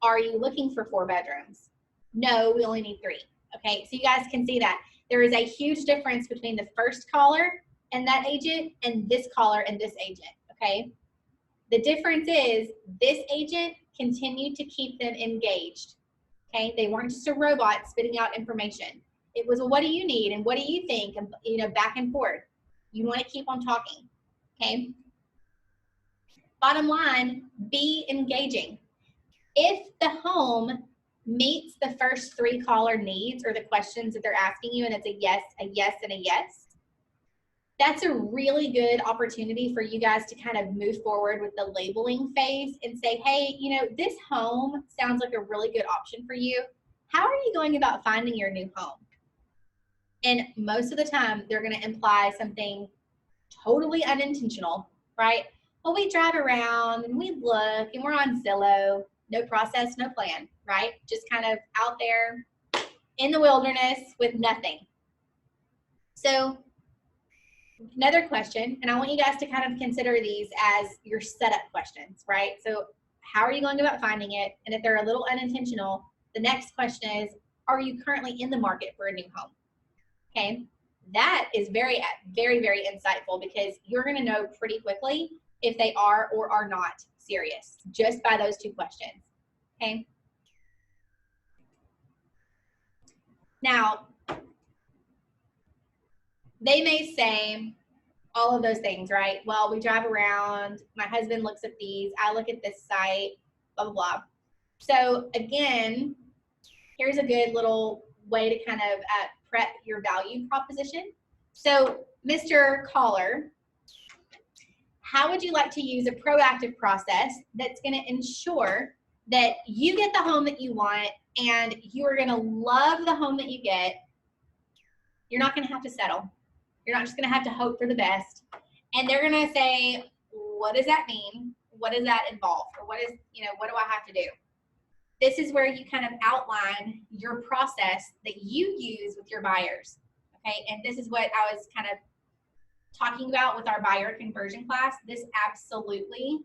Are you looking for 4 bedrooms? No, we only need 3, okay? So you guys can see that. There is a huge difference between the first caller and that agent and this caller and this agent, okay? The difference is this agent continued to keep them engaged, okay? They weren't just a robot spitting out information. It was, well, what do you need and what do you think? And, you know, back and forth. You want to keep on talking, okay? Bottom line, be engaging. If the home meets the first 3 caller needs or the questions that they're asking you, and it's a yes, and a yes, that's a really good opportunity for you guys to kind of move forward with the labeling phase and say, hey, you know, this home sounds like a really good option for you. How are you going about finding your new home? And most of the time, they're going to imply something totally unintentional, right? Well, we drive around and we look and we're on Zillow. No process, no plan, right? Just kind of out there in the wilderness with nothing. So another question, and I want you guys to kind of consider these as your setup questions, right? So how are you going about finding it? And if they're a little unintentional, the next question is, are you currently in the market for a new home? Okay, that is very, very, very insightful because you're going to know pretty quickly if they are or are not serious just by those 2 questions, okay? Now, they may say all of those things, right? Well, we drive around, my husband looks at these, I look at this site, blah, blah, blah. So again, here's a good little way to kind of prep your value proposition. So Mr. Caller, how would you like to use a proactive process that's going to ensure that you get the home that you want and you are going to love the home that you get? You're not going to have to settle. You're not just going to have to hope for the best. And they're going to say, what does that mean? What does that involve? Or what is, what do I have to do? This is where you kind of outline your process that you use with your buyers. Okay. And this is what I was kind of talking about with our buyer conversion class. This absolutely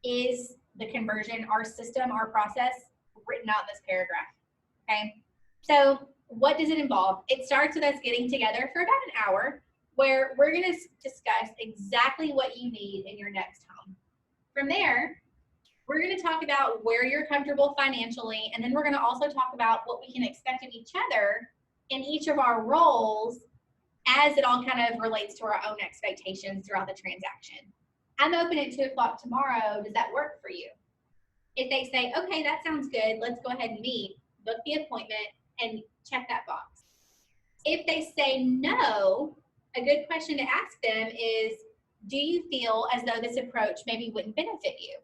is the conversion, our system, our process written out in this paragraph. Okay. So what does it involve? It starts with us getting together for about an hour where we're going to discuss exactly what you need in your next home. From there, we're going to talk about where you're comfortable financially, and then we're going to also talk about what we can expect of each other in each of our roles as it all kind of relates to our own expectations throughout the transaction. I'm open at 2 o'clock tomorrow. Does that work for you? If they say, okay, that sounds good, let's go ahead and meet, book the appointment, and check that box. If they say no, a good question to ask them is, do you feel as though this approach maybe wouldn't benefit you?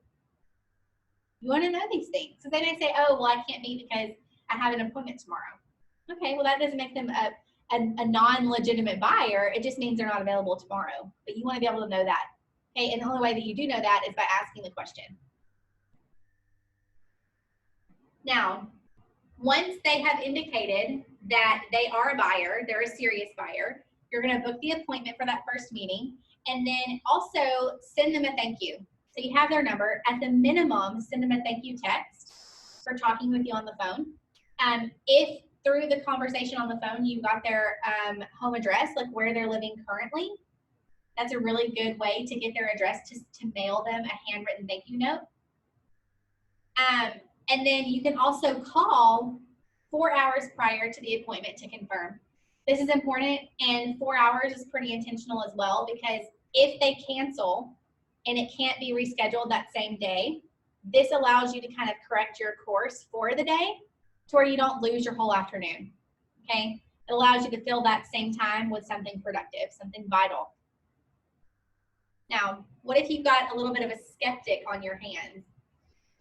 You want to know these things. So they may say, oh, well, I can't meet because I have an appointment tomorrow. Okay, well, that doesn't make them a non-legitimate buyer. It just means they're not available tomorrow. But you want to be able to know that. Okay, and the only way that you do know that is by asking the question. Now, once they have indicated that they are a buyer, they're a serious buyer, you're going to book the appointment for that first meeting, and then also send them a thank you. So you have their number. At the minimum, send them a thank you text for talking with you on the phone. If through the conversation on the phone you got their home address, like where they're living currently, that's a really good way to get their address to mail them a handwritten thank you note. And then you can also call 4 hours prior to the appointment to confirm. This is important, and 4 hours is pretty intentional as well, because if they cancel and it can't be rescheduled that same day, this allows you to kind of correct your course for the day to where you don't lose your whole afternoon, okay? It allows you to fill that same time with something productive, something vital. Now, what if you've got a little bit of a skeptic on your hands?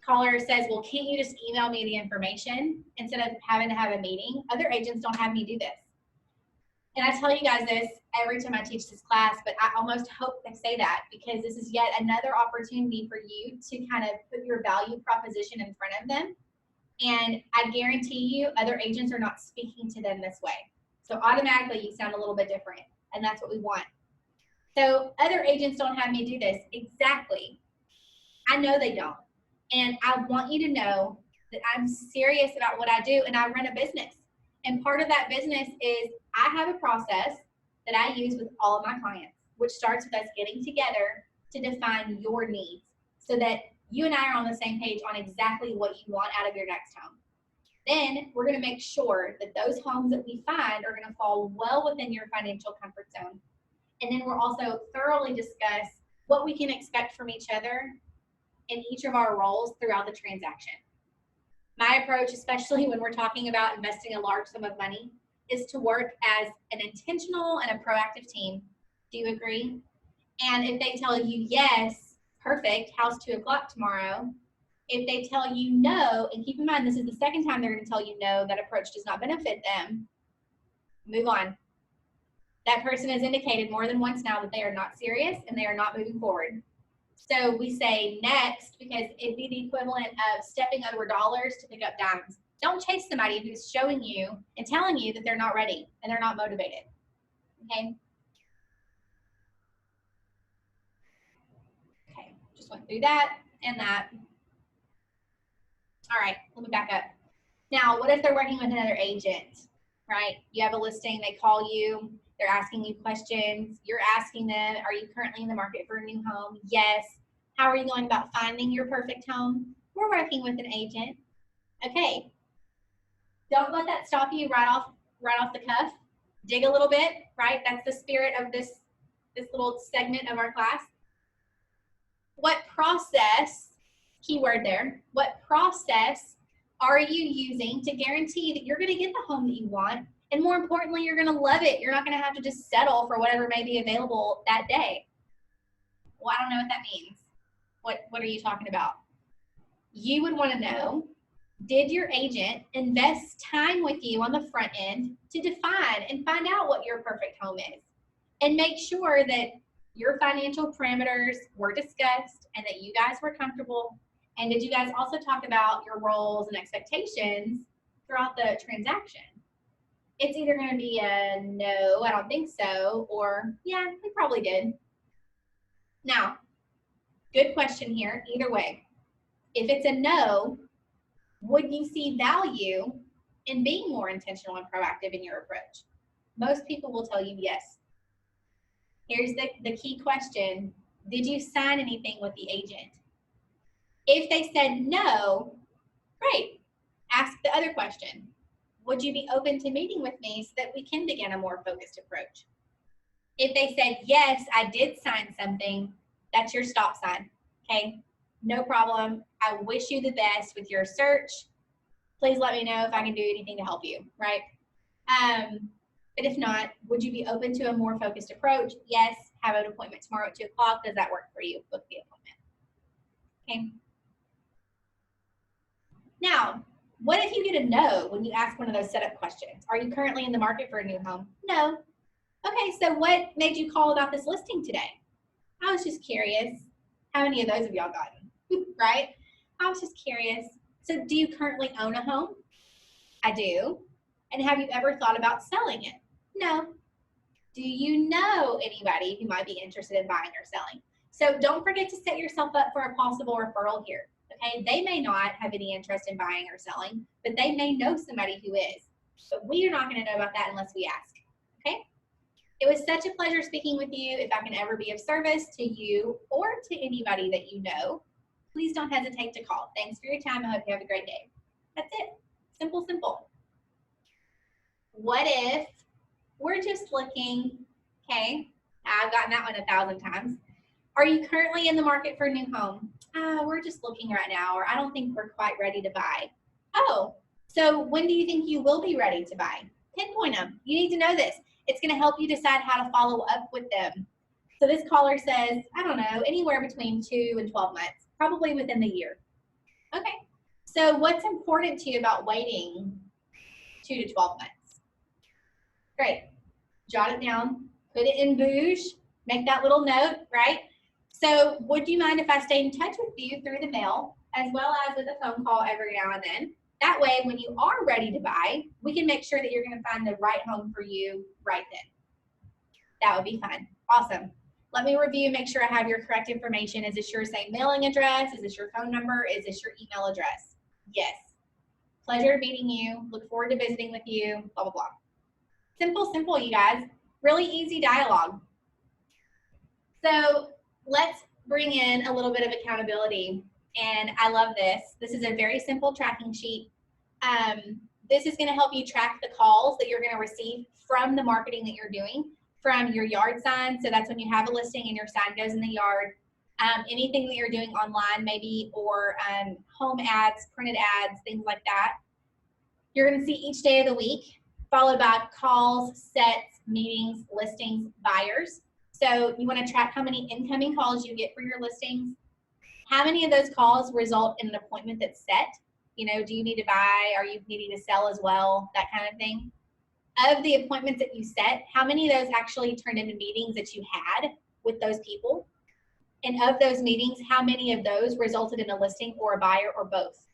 Caller says, well, can't you just email me the information instead of having to have a meeting? Other agents don't have me do this. And I tell you guys this every time I teach this class, but I almost hope they say that, because this is yet another opportunity for you to kind of put your value proposition in front of them. And I guarantee you other agents are not speaking to them this way. So automatically you sound a little bit different, and that's what we want. So other agents don't have me do this. Exactly. I know they don't. And I want you to know that I'm serious about what I do, and I run a business. And part of that business is I have a process that I use with all of my clients, which starts with us getting together to define your needs so that you and I are on the same page on exactly what you want out of your next home. Then we're going to make sure that those homes that we find are going to fall well within your financial comfort zone. And then we'll also thoroughly discuss what we can expect from each other in each of our roles throughout the transaction. My approach, especially when we're talking about investing a large sum of money, is to work as an intentional and a proactive team. Do you agree? And if they tell you yes, perfect, how's 2 o'clock tomorrow? If they tell you no, and keep in mind this is the second time they're going to tell you no, that approach does not benefit them, move on. That person has indicated more than once now that they are not serious and they are not moving forward. So we say next because it'd be the equivalent of stepping over dollars to pick up dimes. Don't chase somebody who's showing you and telling you that they're not ready and they're not motivated. Okay? Okay, just went through that and that. All right, let me back up. Now, what if they're working with another agent, right? You have a listing, they call you, they're asking you questions, you're asking them, are you currently in the market for a new home? Yes. How are you going about finding your perfect home? We're working with an agent. Okay. Don't let that stop you right off the cuff. dig a little bit, right? That's the spirit of this little segment of our class. What process, keyword there, what process are you using to guarantee that you're going to get the home that you want? And more importantly, you're going to love it. You're not going to have to just settle for whatever may be available that day. Well, I don't know what that means. What are you talking about? You would want to know, did your agent invest time with you on the front end to define and find out what your perfect home is? And make sure that your financial parameters were discussed and that you guys were comfortable. And did you guys also talk about your roles and expectations throughout the transaction? It's either going to be a no, I don't think so, or yeah, we probably did. Now, good question here, either way. If it's a no, would you see value in being more intentional and proactive in your approach? Most people will tell you yes. Here's the key question. Did you sign anything with the agent? If they said no, great. Ask the other question. Would you be open to meeting with me so that we can begin a more focused approach? If they said, yes, I did sign something, that's your stop sign, okay? No problem. I wish you the best with your search. Please let me know if I can do anything to help you, right? But if not, would you be open to a more focused approach? Yes. Have an appointment tomorrow at 2 o'clock. Does that work for you? Book the appointment. Okay. Now, what if you get a no when you ask one of those setup questions? Are you currently in the market for a new home? No. Okay, so what made you call about this listing today? I was just curious. How many of those have y'all gotten? Right? I was just curious. So do you currently own a home? I do. And have you ever thought about selling it? No. Do you know anybody who might be interested in buying or selling? So don't forget to set yourself up for a possible referral here. Okay, they may not have any interest in buying or selling, but they may know somebody who is. But we are not going to know about that unless we ask. Okay? It was such a pleasure speaking with you. If I can ever be of service to you or to anybody that you know, please don't hesitate to call. Thanks for your time. I hope you have a great day. That's it. Simple, simple. What if we're just looking, okay, I've gotten that one 1,000 times. Are you currently in the market for a new home? We're just looking right now, or I don't think we're quite ready to buy. Oh, so when do you think you will be ready to buy? Pinpoint them. You need to know this. It's going to help you decide how to follow up with them. So this caller says, I don't know, anywhere between 2 and 12 months, probably within the year. Okay, so what's important to you about waiting 2 to 12 months? Great. Jot it down, put it in Booge, make that little note, right? So would you mind if I stayed in touch with you through the mail as well as with a phone call every now and then? That way, when you are ready to buy, we can make sure that you're going to find the right home for you right then. That would be fun. Awesome. Let me review, make sure I have your correct information. Is this your same mailing address? Is this your phone number? Is this your email address? Yes. Pleasure meeting you. Look forward to visiting with you, blah, blah, blah. Simple, simple, you guys. Really easy dialogue. So let's bring in a little bit of accountability. And I love this. This is a very simple tracking sheet. This is going to help you track the calls that you're going to receive from the marketing that you're doing, from your yard sign. So that's when you have a listing and your sign goes in the yard. Anything that you're doing online maybe, or home ads, printed ads, things like that. You're going to see each day of the week, followed by calls, sets, meetings, listings, buyers. So you want to track how many incoming calls you get for your listings. How many of those calls result in an appointment that's set? You know, do you need to buy? Are you needing to sell as well? That kind of thing. Of the appointments that you set, how many of those actually turned into meetings that you had with those people? And of those meetings, how many of those resulted in a listing or a buyer or both?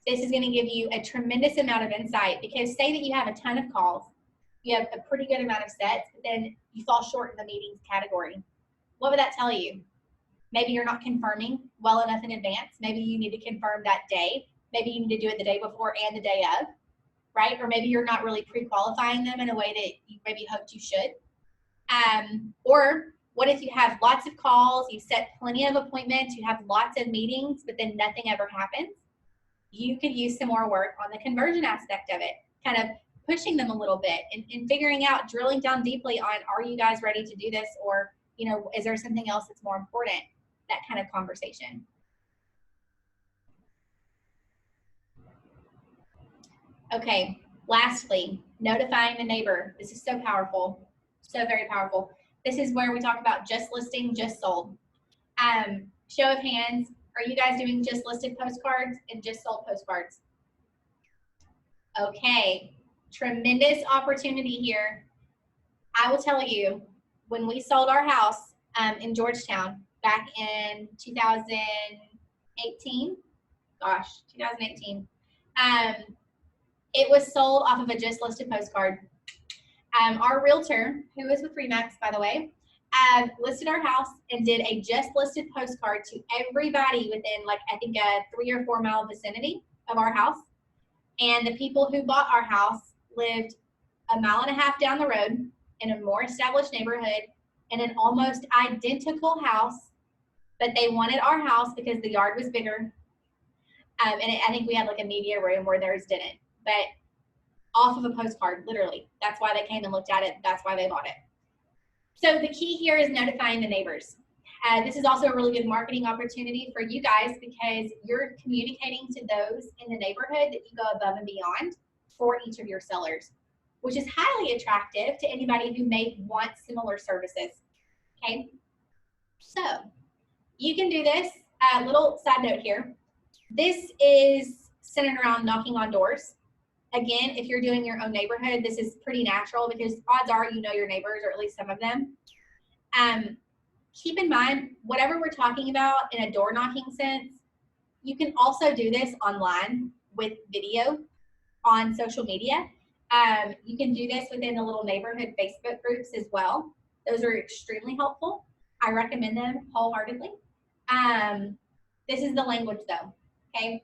This is going to give you a tremendous amount of insight, because say that you have a ton of calls, you have a pretty good amount of sets, but then you fall short in the meetings category. What would that tell you? Maybe you're not confirming well enough in advance. Maybe you need to confirm that day. Maybe you need to do it the day before and the day of, right? Or maybe you're not really pre-qualifying them in a way that you maybe hoped you should. Or what if you have lots of calls, you set plenty of appointments, you have lots of meetings, but then nothing ever happens? You could use some more work on the conversion aspect of it. Kind of pushing them a little bit and figuring out, drilling down deeply on, are you guys ready to do this? Or, you know, is there something else that's more important? That kind of conversation. Okay, lastly, notifying the neighbor. This is so powerful, so very powerful. This is where we talk about just listing, just sold. Show of hands, are you guys doing just listed postcards and just sold postcards? Okay, tremendous opportunity here. I will tell you, when we sold our house in Georgetown back in 2018, gosh, 2018, it was sold off of a just listed postcard. Our realtor, who is with Remax, by the way, listed our house and did a just listed postcard to everybody within, like, I think a 3 or 4 mile vicinity of our house. And the people who bought our house lived a mile and a half down the road in a more established neighborhood in an almost identical house, but they wanted our house because the yard was bigger. I think we had like a media room where theirs didn't, but off of a postcard, literally. That's why they came and looked at it. That's why they bought it. So the key here is notifying the neighbors. This is also a really good marketing opportunity for you guys because you're communicating to those in the neighborhood that you go above and beyond for each of your sellers, which is highly attractive to anybody who may want similar services. Okay, so you can do this. Little side note here. This is centered around knocking on doors. Again, if you're doing your own neighborhood, this is pretty natural because odds are you know your neighbors, or at least some of them. Keep in mind, whatever we're talking about in a door knocking sense, you can also do this online with video on social media. You can do this within the little neighborhood Facebook groups as well. Those are extremely helpful. I recommend them wholeheartedly. This is the language though, okay?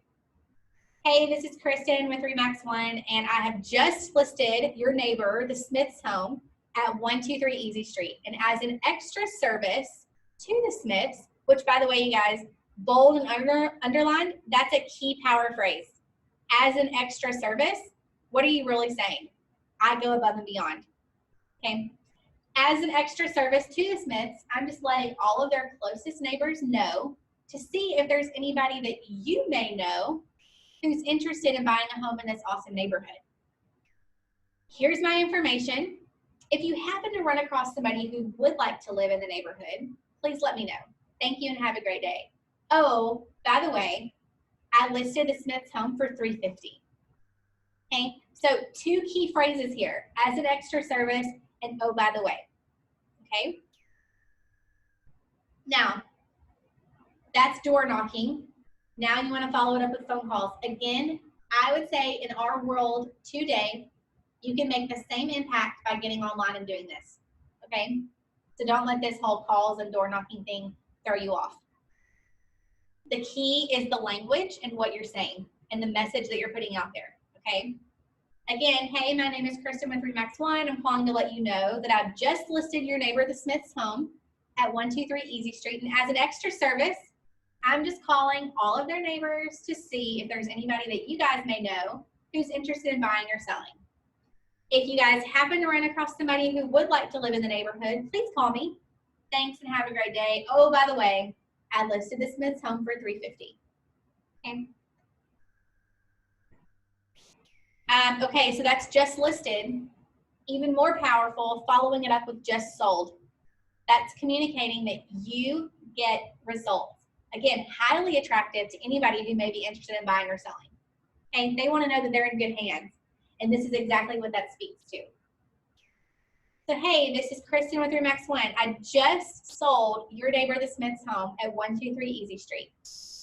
Hey, this is Kristen with Remax One, and I have just listed your neighbor, the Smith's home, at 123 Easy Street. And as an extra service to the Smiths, which by the way, you guys, bold and underlined, that's a key power phrase. As an extra service, what are you really saying? I go above and beyond, okay? As an extra service to the Smiths, I'm just letting all of their closest neighbors know to see if there's anybody that you may know who's interested in buying a home in this awesome neighborhood. Here's my information. If you happen to run across somebody who would like to live in the neighborhood, please let me know. Thank you and have a great day. Oh, by the way, I listed the Smith's home for $350. Okay, so 2 key phrases here: as an extra service and oh, by the way. Okay. Now, that's door knocking. Now you want to follow it up with phone calls. Again, I would say in our world today, you can make the same impact by getting online and doing this. Okay, so don't let this whole calls and door knocking thing throw you off. The key is the language and what you're saying and the message that you're putting out there. Okay. Again, hey, my name is Kristen with Remax One. I'm calling to let you know that I've just listed your neighbor, the Smith's home, at 123 Easy Street. And as an extra service, I'm just calling all of their neighbors to see if there's anybody that you guys may know who's interested in buying or selling. If you guys happen to run across somebody who would like to live in the neighborhood, please call me. Thanks and have a great day. Oh, by the way, I listed the Smith's home for $350. Okay. Okay, so that's just listed. Even more powerful, following it up with just sold. That's communicating that you get results. Again, highly attractive to anybody who may be interested in buying or selling. Okay, they want to know that they're in good hands. And this is exactly what that speaks to. So, hey, this is Kristen with Remax One. I just sold your neighbor, the Smith's home, at 123 Easy Street.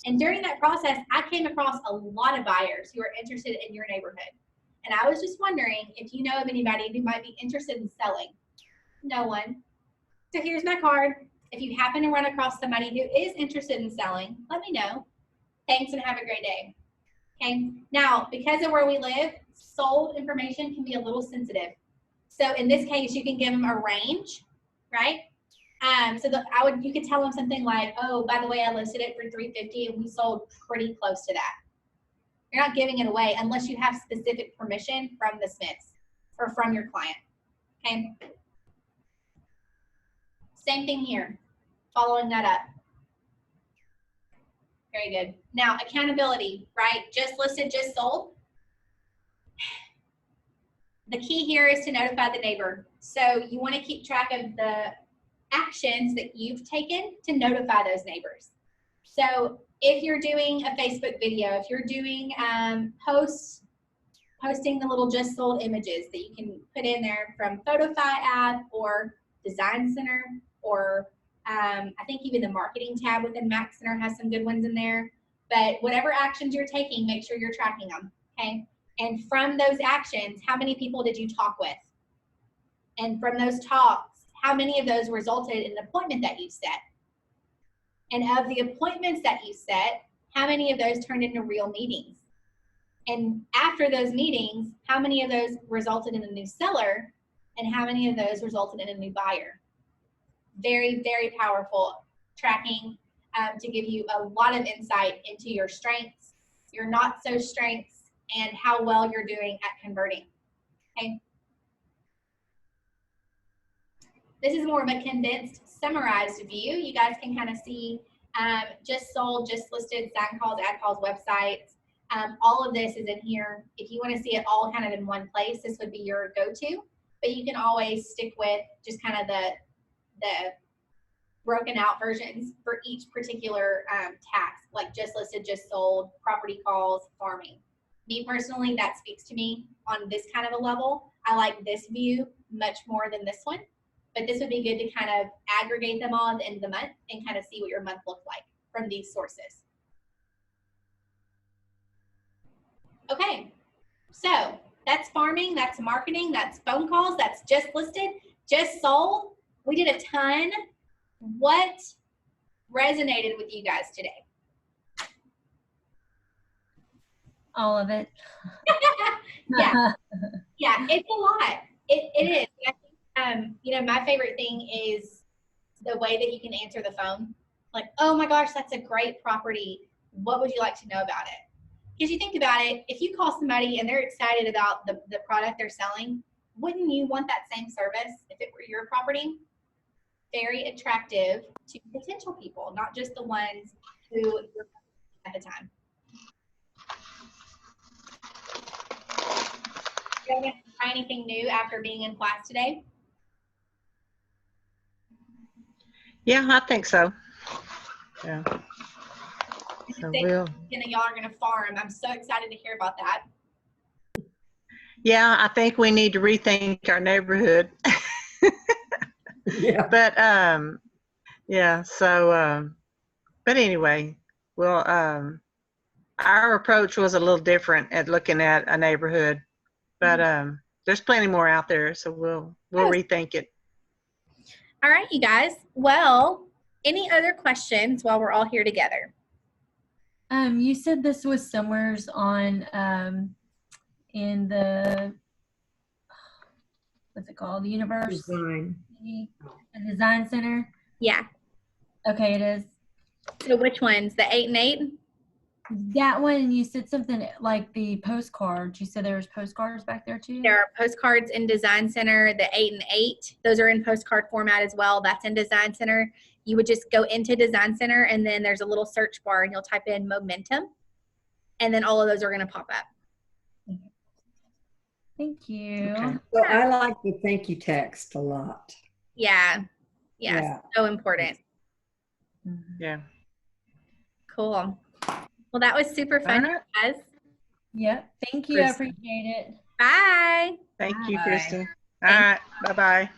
And during that process, I came across a lot of buyers who are interested in your neighborhood. And I was just wondering if you know of anybody who might be interested in selling. No one. So here's my card. If you happen to run across somebody who is interested in selling, let me know. Thanks and have a great day. Okay. Now, because of where we live, sold information can be a little sensitive. So in this case, you can give them a range, right? You could tell them something like, oh, by the way, I listed it for $350 and we sold pretty close to that. You're not giving it away unless you have specific permission from the Smiths. or from your client. Okay. Same thing here, following that up. Very good. Now, accountability, right? Just listed, just sold. The key here is to notify the neighbor. So you want to keep track of the actions that you've taken to notify those neighbors. So if you're doing a Facebook video, if you're doing posting the little just sold images that you can put in there from Photofy app or Design Center, or I think even the marketing tab within Mac Center has some good ones in there. But whatever actions you're taking, make sure you're tracking them, okay? And from those actions, how many people did you talk with? And from those talks, how many of those resulted in an appointment that you set? And of the appointments that you set, how many of those turned into real meetings? And after those meetings, how many of those resulted in a new seller? And how many of those resulted in a new buyer? Very, very powerful tracking to give you a lot of insight into your strengths, your not so strengths, and how well you're doing at converting. Okay. This is more of a condensed, summarized view. You guys can kind of see just sold, just listed, sign calls, ad calls, websites. All of this is in here. If you want to see it all kind of in one place, this would be your go-to. But you can always stick with just kind of the broken out versions for each particular task, like just listed, just sold, property calls, farming. Me personally, that speaks to me on this kind of a level. I like this view much more than this one, but this would be good to kind of aggregate them all at the end of the month and kind of see what your month looked like from these sources. Okay, so that's farming, that's marketing, that's phone calls, that's just listed, just sold. We did a ton. What resonated with you guys today? All of it. Yeah, yeah, it's a lot. It is. I think, you know, my favorite thing is the way that you can answer the phone. Like, oh my gosh, that's a great property. What would you like to know about it? Because you think about it, if you call somebody and they're excited about the product they're selling, wouldn't you want that same service if it were your property? Very attractive to potential people, not just the ones who you're at the time. You guys try anything new after being in class today? Yeah, I think so. Yeah. So y'all are gonna farm. I'm so excited to hear about that. Yeah, I think we need to rethink our neighborhood. Yeah. But yeah, so but anyway, well, our approach was a little different at looking at a neighborhood, but there's plenty more out there, so we'll rethink it. All right, you guys. Well, any other questions while we're all here together? You said this was somewheres on in the, what's it called? The Universe? Design. The Design Center? Yeah. Okay, it is. So which ones? The 8 and 8? That one, and you said something like the postcards. You said there was postcards back there too? There are postcards in Design Center, the 8 and 8. Those are in postcard format as well. That's in Design Center. You would just go into Design Center, and then there's a little search bar, and you'll type in momentum, and then all of those are going to pop up. Thank you. Okay. So I like the thank you text a lot. Yeah. Yes. Yeah. So important. Yeah. Cool. Well, that was super fun, All right. guys. Yep. Thank you. I Kristen. appreciate it. Bye. Thank you, Bye. Kristen. All right. Bye-bye.